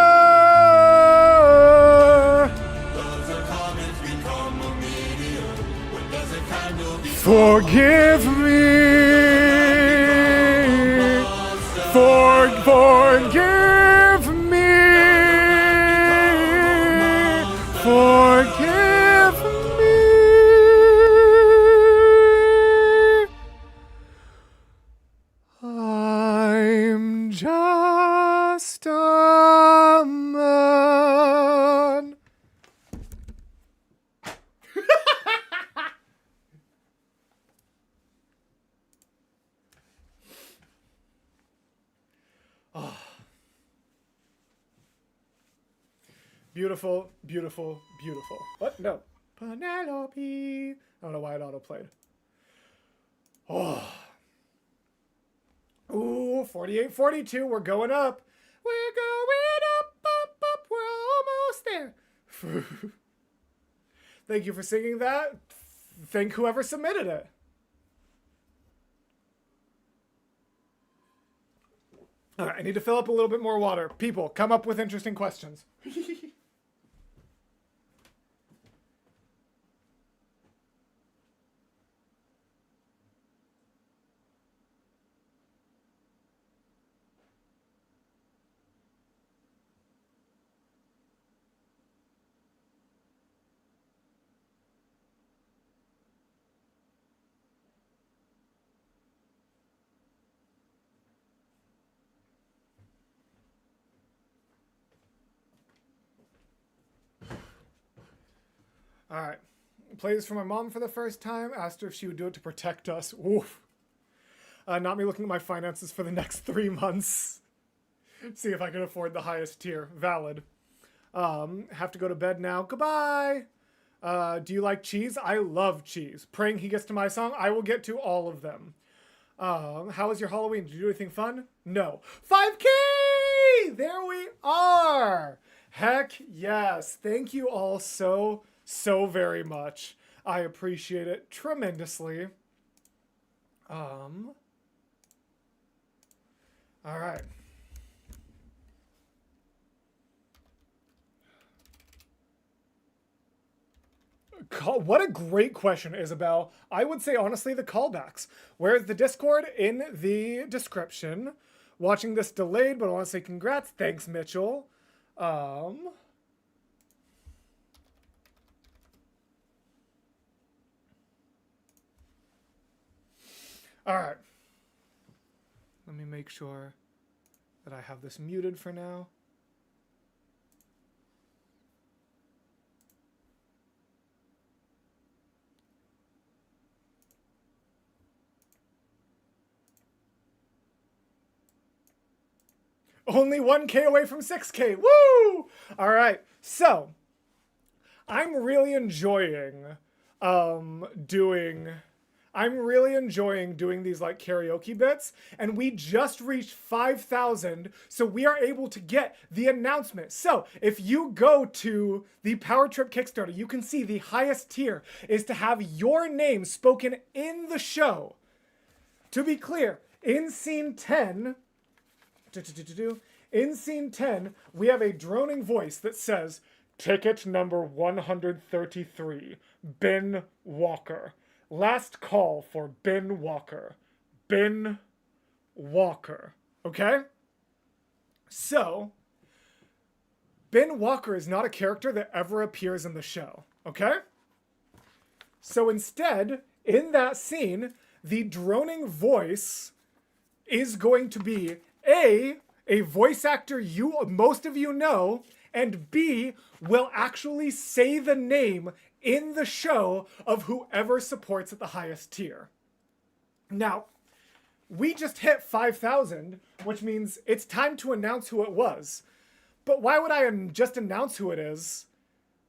Does a comet become a meteor? When does a candle become forgive me. Forgive me. Forgive me. I'm just a man. Oh. Beautiful, beautiful, beautiful. What? No. Penelope. I don't know why it auto-played. Oh. Ooh, 48, 42. We're going up. We're going up, up, up. We're almost there. Thank you for singing that. Thank whoever submitted it. All right, I need to fill up a little bit more water. People, come up with interesting questions. All right. Play this for my mom for the first time. Asked her if she would do it to protect us. Oof. Not me looking at my finances for the next 3 months. See if I can afford the highest tier. Valid. Have to go to bed now. Goodbye. Do you like cheese? I love cheese. Praying he gets to my song. I will get to all of them. How was your Halloween? Did you do anything fun? No. 5K! There we are. Heck yes. Thank you all so, so very much. I appreciate it tremendously. All right. What a great question, Isabel. I would say, honestly, the callbacks. Where's the Discord? In the description. Watching this delayed, but I want to say congrats. Thanks, Mitchell. All right. Let me make sure that I have this muted for now. Only 1K away from 6K. Woo! All right. So, I'm really enjoying doing these like karaoke bits, and we just reached 5,000, so we are able to get the announcement. So if you go to the Power Trip Kickstarter, you can see the highest tier is to have your name spoken in the show. To be clear, in scene 10, we have a droning voice that says, ticket number 133, Ben Walker. Last call for Ben Walker. Ben Walker. Okay? So, Ben Walker is not a character that ever appears in the show. Okay? So instead, in that scene, the droning voice is going to be A, a voice actor most of you know, and B, will actually say the name in the show of whoever supports at the highest tier. Now, we just hit 5,000, which means it's time to announce who it was. But why would I just announce who it is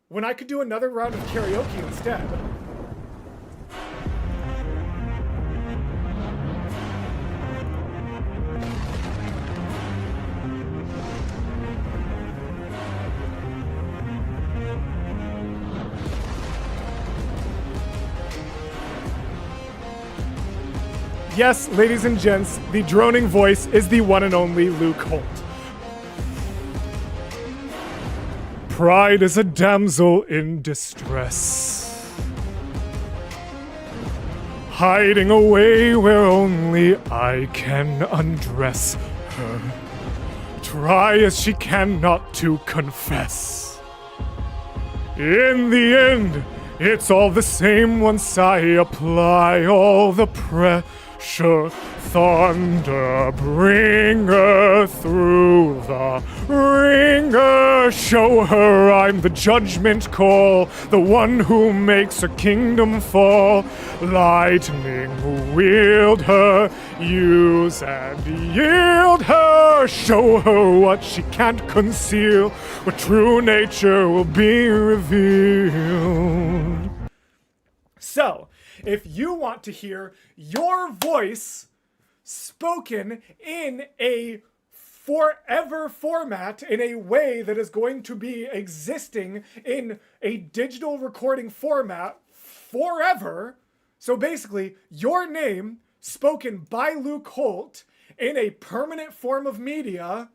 when I could do another round of karaoke instead? Yes, ladies and gents, the droning voice is the one and only Luke Holt. Pride is a damsel in distress, hiding away where only I can undress her. Try as she can not to confess. In the end, it's all the same once I apply all the pressure. Thunder bringer through the ringer. Show her I'm the judgment call, the one who makes her kingdom fall. Lightning wield her, use and yield her. Show her what she can't conceal, what true nature will be revealed. So, if you want to hear your voice spoken in a forever format, in a way that is going to be existing in a digital recording format forever, so basically, your name spoken by Luke Holt in a permanent form of media,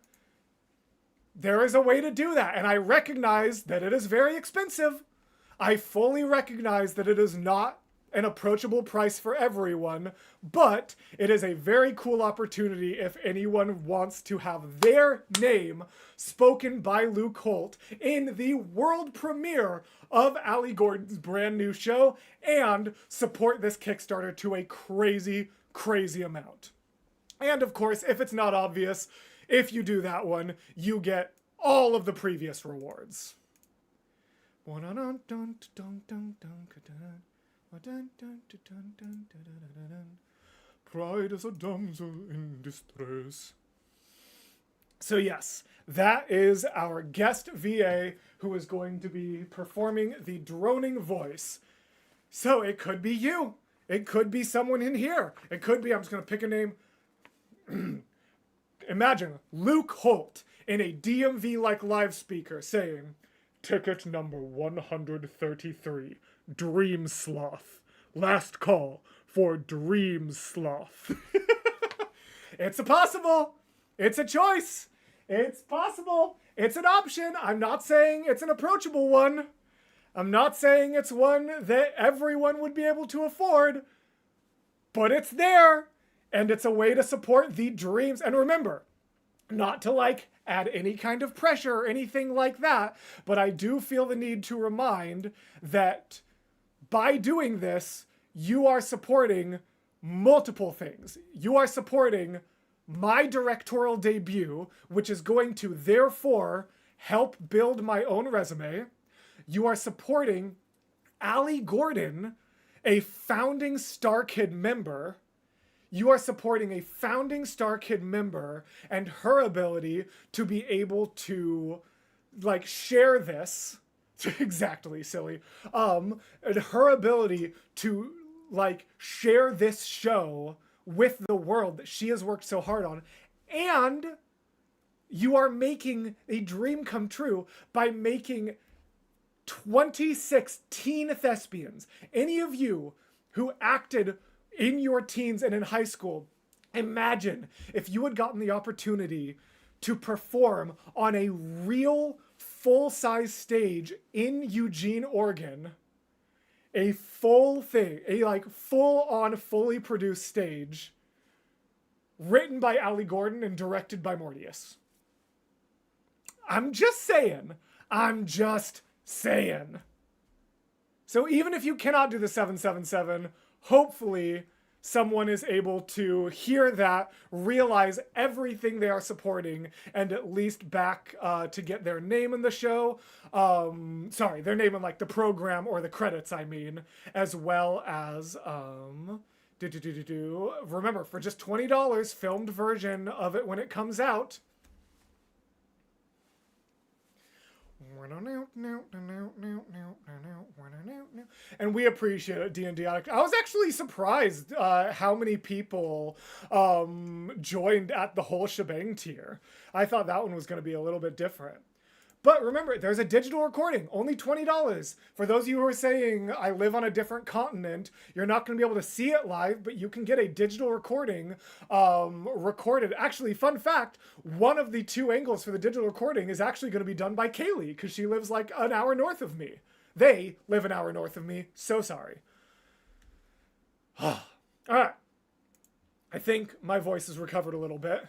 there is a way to do that. And I recognize that it is very expensive. I fully recognize that it is not an approachable price for everyone, but it is a very cool opportunity if anyone wants to have their name spoken by Luke Holt in the world premiere of Ali Gordon's brand new show and support this Kickstarter to a crazy, crazy amount. And of course, if it's not obvious, if you do that one, you get all of the previous rewards. Pride is a damsel in distress. So yes, that is our guest VA who is going to be performing the droning voice. So it could be you. It could be someone in here. It could be, I'm just going to pick a name. Imagine Luke Holt in a DMV-like live speaker saying, "Ticket number 133, Dream Sloth. Last call for Dream Sloth." It's a possible. It's a choice. It's possible. It's an option. I'm not saying it's an approachable one. I'm not saying it's one that everyone would be able to afford. But it's there. And it's a way to support the dreams. And remember, not to like add any kind of pressure or anything like that, but I do feel the need to remind that by doing this, you are supporting multiple things. You are supporting my directorial debut, which is going to therefore help build my own resume. You are supporting Allie Gordon, a founding Star Kid member. You are supporting a founding Star Kid member and her ability to be able to like share this. Exactly, silly. And her ability to like share this show with the world that she has worked so hard on. And you are making a dream come true by making 26 teen thespians. Any of you who acted in your teens and in high school, imagine if you had gotten the opportunity to perform on a real full-size stage in Eugene, Oregon. A full thing, a like full-on, fully produced stage, written by Allie Gordon and directed by Mortius. I'm just saying. So even if you cannot do the 777, hopefully someone is able to hear that, realize everything they are supporting, and at least back to get their name in the show. Sorry, their name in like the program or the credits, I mean, as well as remember, for just $20, filmed version of it when it comes out. And we appreciate it, D&D Addict. I was actually surprised how many people joined at the whole shebang tier. I thought that one was going to be a little bit different. But remember, there's a digital recording, only $20. For those of you who are saying, I live on a different continent, you're not going to be able to see it live, but you can get a digital recording recorded. Actually, fun fact, one of the two angles for the digital recording is actually going to be done by Kaylee, because she lives like an hour north of me. They live an hour north of me. So sorry. All right. I think my voice has recovered a little bit.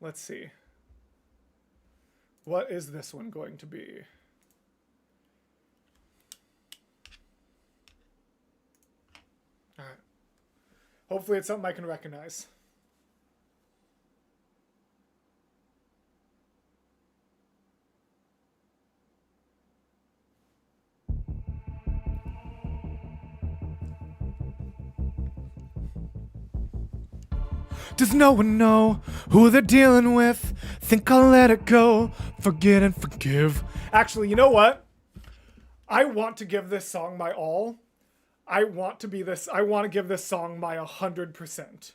Let's see. What is this one going to be? All right. Hopefully it's something I can recognize. Does no one know who they're dealing with? Think I'll let it go, forget and forgive. Actually, you know what? I want to give this song my all. I want to give this song my 100%.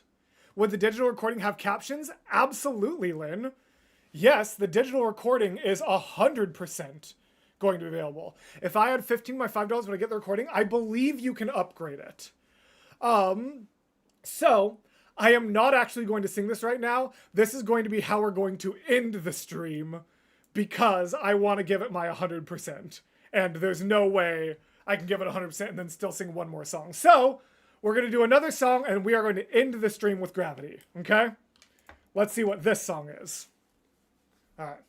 Would the digital recording have captions? Absolutely, Lynn. Yes, the digital recording is 100% going to be available. If I had 15 my $5 when I get the recording, I believe you can upgrade it. So I am not actually going to sing this right now. This is going to be how we're going to end the stream because I want to give it my 100%. And there's no way I can give it 100% and then still sing one more song. So we're going to do another song and we are going to end the stream with Gravity. Okay? Let's see what this song is. All right.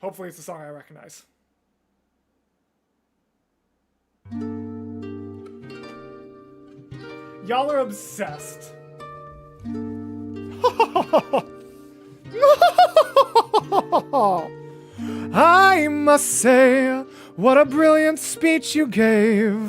Hopefully it's a song I recognize. Y'all are obsessed. I must say, what a brilliant speech you gave.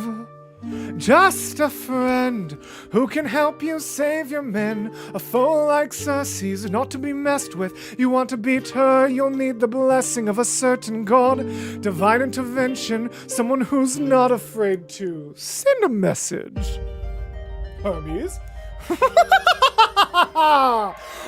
Just a friend who can help you save your men. A foe like Circe's not to be messed with. You want to beat her, you'll need the blessing of a certain god. Divine intervention, someone who's not afraid to send a message. Hermes?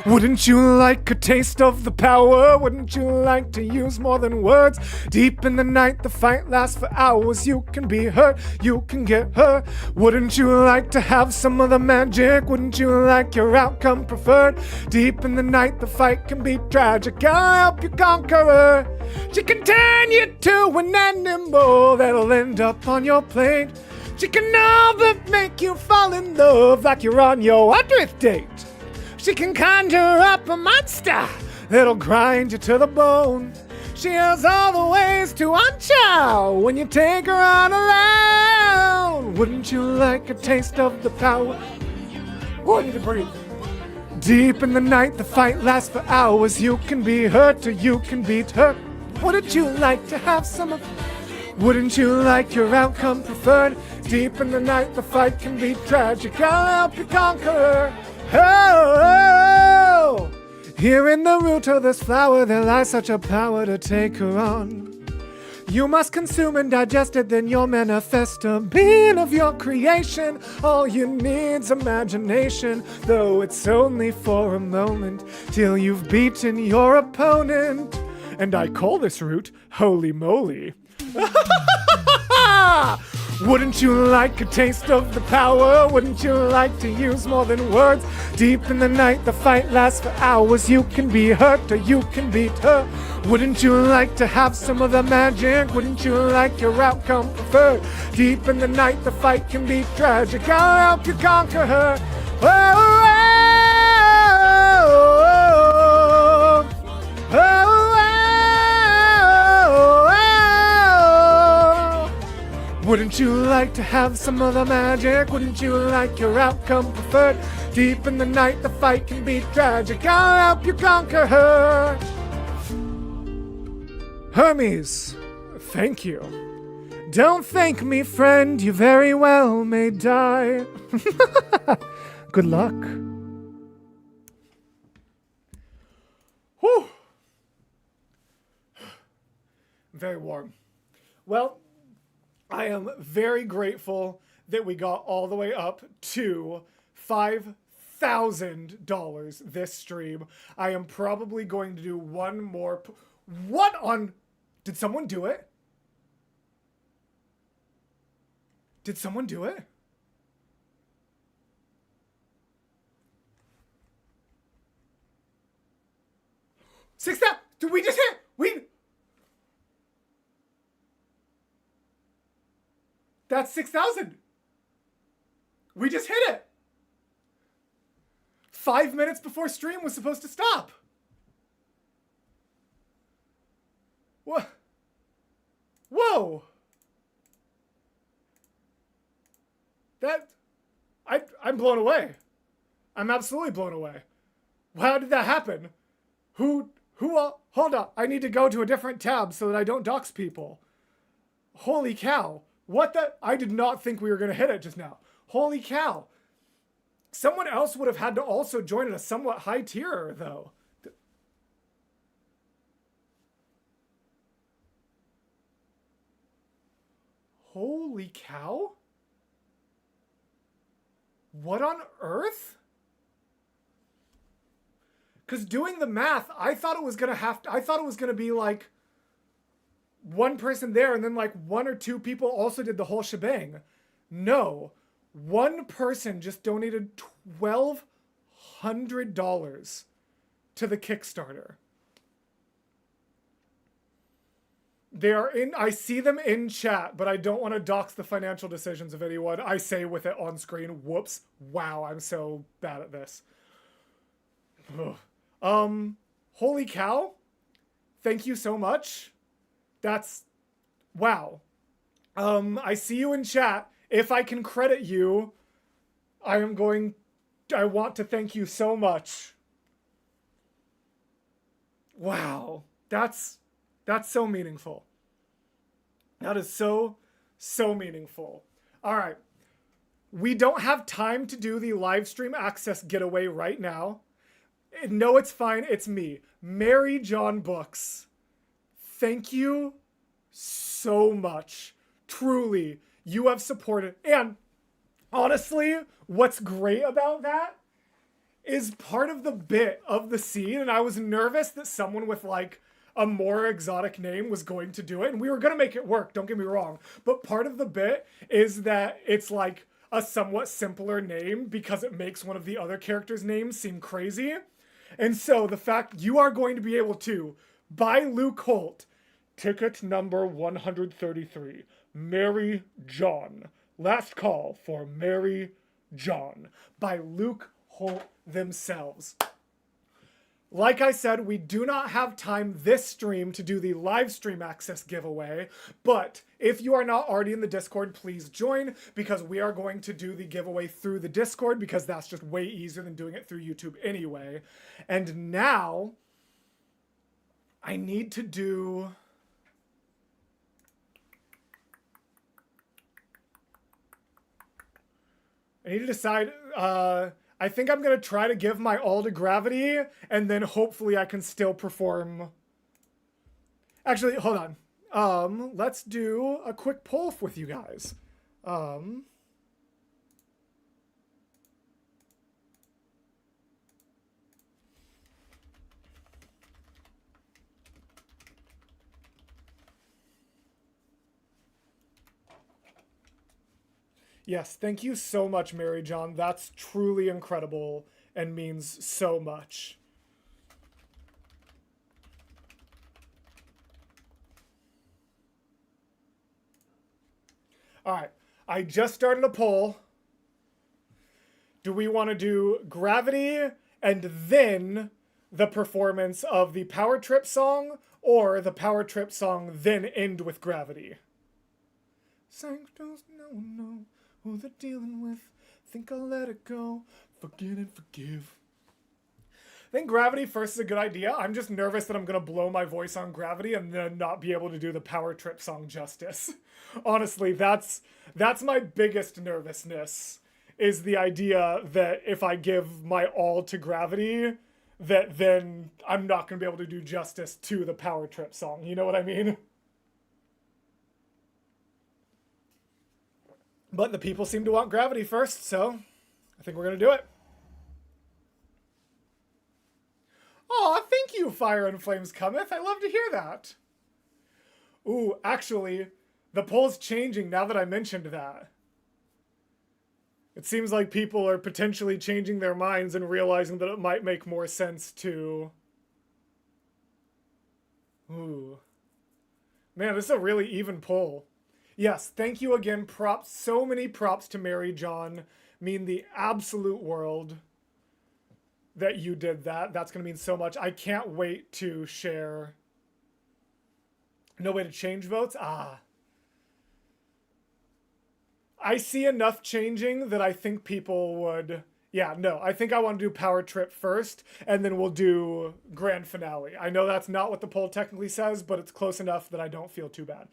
Wouldn't you like a taste of the power? Wouldn't you like to use more than words? Deep in the night, the fight lasts for hours. You can be hurt, you can get hurt. Wouldn't you like to have some of the magic? Wouldn't you like your outcome preferred? Deep in the night, the fight can be tragic. I'll help you conquer her. She can turn you to an animal that'll end up on your plate. She can all but make you fall in love like you're on your 100th date. She can conjure up a monster that'll grind you to the bone. She has all the ways to unchow when you take her on around. Wouldn't you like a taste of the power? Oh, I need to breathe. Deep in the night, the fight lasts for hours. You can be hurt or you can beat her. Wouldn't you like to have some of... Wouldn't you like your outcome preferred? Deep in the night, the fight can be tragic. I'll help you conquer her. Oh, here in the root of this flower, there lies such a power to take her on. You must consume and digest it, then you'll manifest a being of your creation. All you need's imagination, though it's only for a moment, till you've beaten your opponent. And I call this root Holy Moly. Wouldn't you like a taste of the power? Wouldn't you like to use more than words? Deep in the night, the fight lasts for hours. You can be hurt or you can beat her. Wouldn't you like to have some of the magic? Wouldn't you like your outcome preferred? Deep in the night, the fight can be tragic. I'll help you conquer her. Oh, oh, oh, oh, oh. Wouldn't you like to have some of the magic? Wouldn't you like your outcome preferred? Deep in the night, the fight can be tragic. I'll help you conquer her. Hermes, thank you. Don't thank me, friend. You very well may die. Good luck. Whew. Very warm. Well, I am very grateful that we got all the way up to $5,000 this stream. I am probably going to do one more. What on? Did someone do it? Did someone do it? Six thousand? Did we just hit? That's 6,000. We just hit it. 5 minutes before stream was supposed to stop. What? Whoa. I'm blown away. I'm absolutely blown away. How did that happen? Hold on. I need to go to a different tab so that I don't dox people. Holy cow. What the? I did not think we were going to hit it just now. Holy cow. Someone else would have had to also join at a somewhat high tier, though. Holy cow. What on earth? Because doing the math, I thought it was going to be like one person there and then like one or two people also did the whole shebang. No, one person just donated $1,200 to the Kickstarter. I see them in chat, but I don't want to dox the financial decisions of anyone. I say with it on screen. Whoops. Wow, I'm so bad at this. Ugh. Holy cow. Thank you so much. That's, wow. I see you in chat. If I can credit you, I want to thank you so much. Wow. That's so meaningful. That is so meaningful. All right. We don't have time to do the live stream access getaway right now. No, it's fine. It's me, Mary John Books. Thank you so much. Truly, you have supported. And honestly, what's great about that is part of the bit of the scene, and I was nervous that someone with like a more exotic name was going to do it, and we were going to make it work, don't get me wrong. But part of the bit is that it's like a somewhat simpler name because it makes one of the other characters' names seem crazy. And so the fact you are going to be able to, by Luke Holt, ticket number 133, Mary John. Last call for Mary John by Luke Holt themselves. Like I said, we do not have time this stream to do the live stream access giveaway, but if you are not already in the Discord, please join, because we are going to do the giveaway through the Discord, because that's just way easier than doing it through YouTube anyway. And now, I need to do... I need to decide, I think I'm gonna try to give my all to Gravity, and then hopefully I can still perform. Actually, hold on. Let's do a quick poll with you guys. Yes, thank you so much, Mary John. That's truly incredible and means so much. All right, I just started a poll. Do we want to do Gravity and then the performance of the Power Trip song, or the Power Trip song then end with Gravity? Sanctos, no. Who they're dealing with, think I'll let it go, forget and forgive. I think Gravity first is a good idea. I'm just nervous that I'm gonna blow my voice on Gravity and then not be able to do the Power Trip song justice. Honestly, that's my biggest nervousness, is the idea that if I give my all to Gravity, that then I'm not gonna be able to do justice to the Power Trip song. You know what I mean? But the people seem to want Gravity first, so I think we're going to do it. Aw, thank you, Fire and Flames Cometh. I love to hear that. Ooh, actually, the poll's changing now that I mentioned that. It seems like people are potentially changing their minds and realizing that it might make more sense to... Ooh. Man, this is a really even poll. Yes, thank you again. Props, so many props to Mary John. Mean the absolute world that you did that. That's going to mean so much. I can't wait to share. No way to change votes? Ah. I see enough changing that I think people would... Yeah, no, I think I want to do Power Trip first, and then we'll do Grand Finale. I know that's not what the poll technically says, but it's close enough that I don't feel too bad.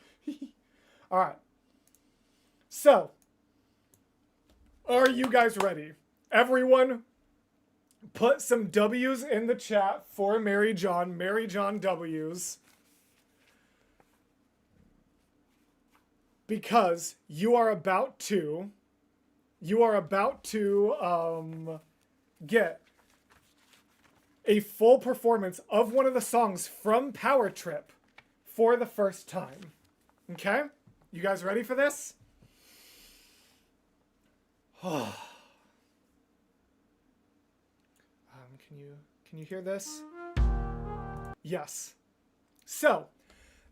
All right. So, are you guys ready? Everyone, put some W's in the chat for Mary John W's. Because you are about to get a full performance of one of the songs from Power Trip for the first time. Okay? You guys ready for this? Can you hear this? Yes. So,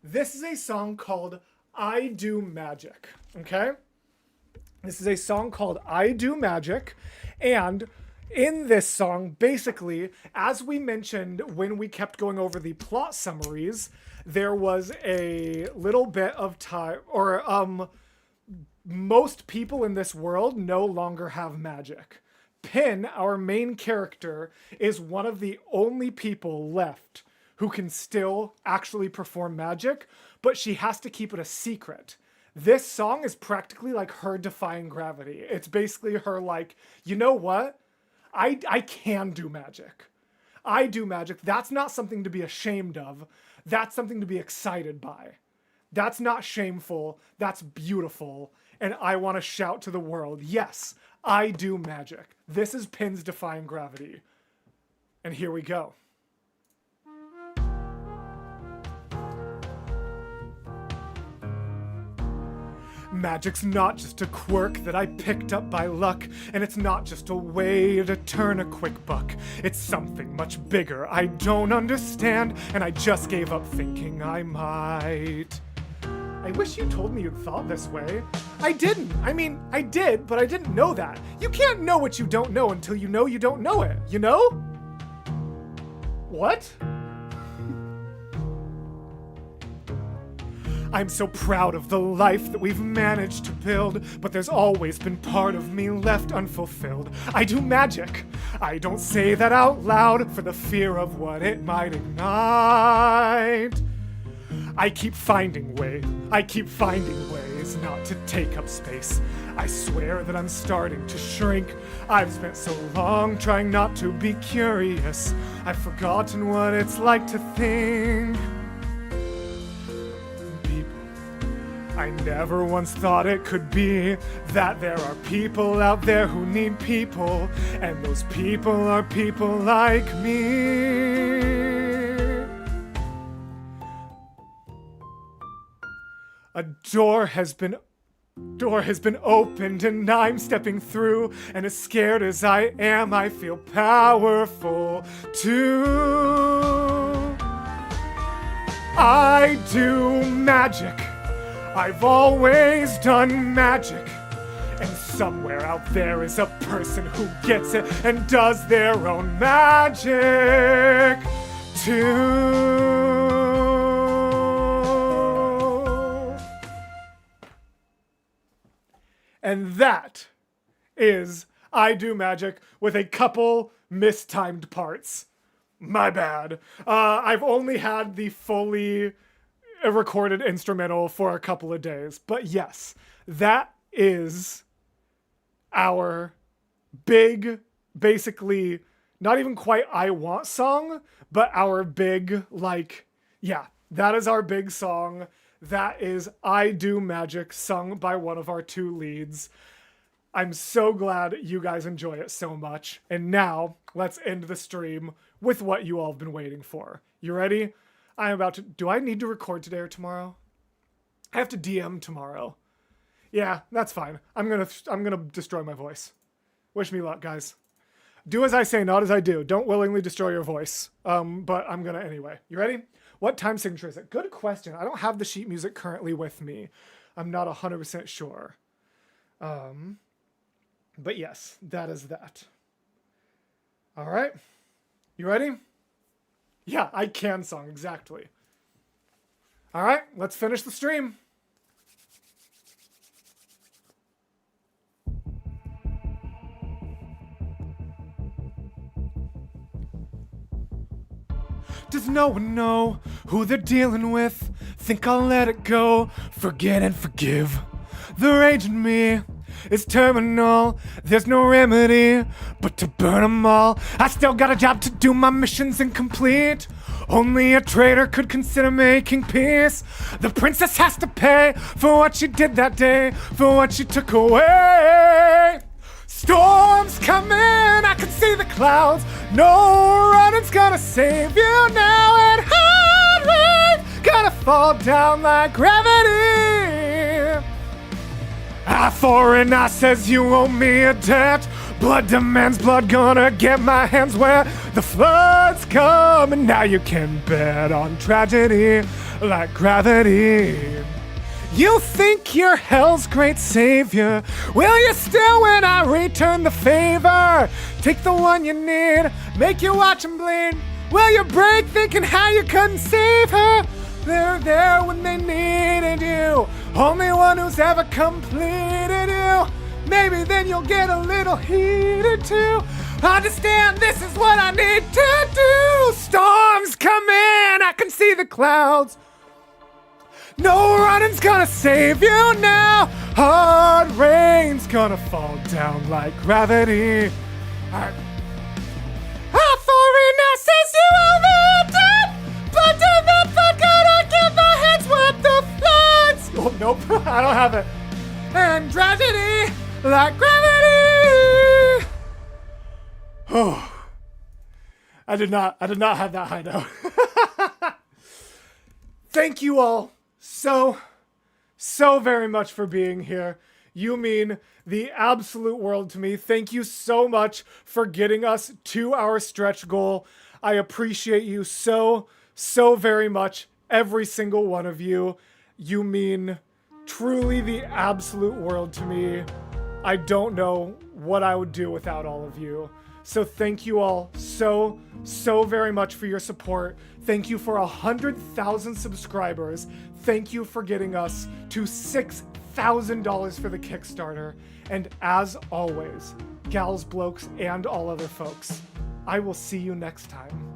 this is a song called I Do Magic, okay? This is a song called I Do Magic, and in this song, basically, as we mentioned when we kept going over the plot summaries, there was a little bit of time, or most people in this world no longer have magic. Pin, our main character, is one of the only people left who can still actually perform magic, but she has to keep it a secret. This song is practically like her defying gravity. It's basically her like, you know what? I can do magic. I do magic. That's not something to be ashamed of. That's something to be excited by. That's not shameful. That's beautiful. And I want to shout to the world, yes, I do magic. This is Pin's defying gravity. And here we go. Magic's not just a quirk that I picked up by luck, and it's not just a way to turn a quick buck. It's something much bigger I don't understand, and I just gave up thinking I might. I wish you told me you'd thought this way. I didn't. I mean, I did, but I didn't know that. You can't know what you don't know until you know don't know it, you know? What? I'm so proud of the life that we've managed to build, but there's always been part of me left unfulfilled. I do magic. I don't say that out loud for the fear of what it might ignite. I keep finding ways not to take up space. I swear that I'm starting to shrink. I've spent so long trying not to be curious. I've forgotten what it's like to think. I never once thought it could be that there are people out there who need people, and those people are people like me. A door has been opened and I'm stepping through, and as scared as I am, I feel powerful too. I do magic. I've always done magic, and somewhere out there is a person who gets it and does their own magic too. And that is I Do Magic with a couple mistimed parts. My bad. I've only had the fully a recorded instrumental for a couple of days. But yes, that is our big, basically, not even quite I Want song, but our big, like, yeah, that is our big song. That is I Do Magic, sung by one of our two leads. I'm so glad you guys enjoy it so much. And now, let's end the stream with what you all have been waiting for. You ready? I'm about to... Do I need to record today or tomorrow? I have to DM tomorrow. Yeah, that's fine. I'm gonna destroy my voice. Wish me luck, guys. Do as I say, not as I do. Don't willingly destroy your voice. But I'm gonna anyway. You ready? What time signature is it? Good question. I don't have the sheet music currently with me. I'm not 100% sure. But yes, that is that. All right. You ready? Yeah, I can song, exactly. All right, let's finish the stream. Does no one know who they're dealing with? Think I'll let it go, forget and forgive. The rage in me is terminal. There's no remedy but to burn 'em all. I still got a job to do, my mission's incomplete. Only a traitor could consider making peace. The princess has to pay for what she did that day, for what she took away. Storms coming, I can see the clouds. No running's gonna save you now, and hard rain gonna fall down like gravity. Eye for an eye says you owe me a debt. Blood demands blood, gonna get my hands wet. The floods come, and now you can bet on tragedy like gravity. You think you're hell's great savior. Will you still when I return the favor? Take the one you need, make you watch him bleed. Will you break thinking how you couldn't save her? They're there when they needed you. Only one who's ever completed you. Maybe then you'll get a little heated too. Understand this is what I need to do. Storms come in, I can see the clouds. No running's gonna save you now. Hard rain's gonna fall down like gravity. Alright. Foreigners you over dead, but in the flood gonna give the heads with the floods. Oh, nope, I don't have it. And tragedy like gravity. Oh, I did not have that high note. Thank you all so very much for being here. You mean the absolute world to me. Thank you so much for getting us to our stretch goal. I appreciate you so very much, every single one of you. You mean truly the absolute world to me. I don't know what I would do without all of you. So thank you all so very much for your support. Thank you for 100,000 subscribers. Thank you for getting us to $6,000 for the Kickstarter. And as always, gals, blokes, and all other folks, I will see you next time.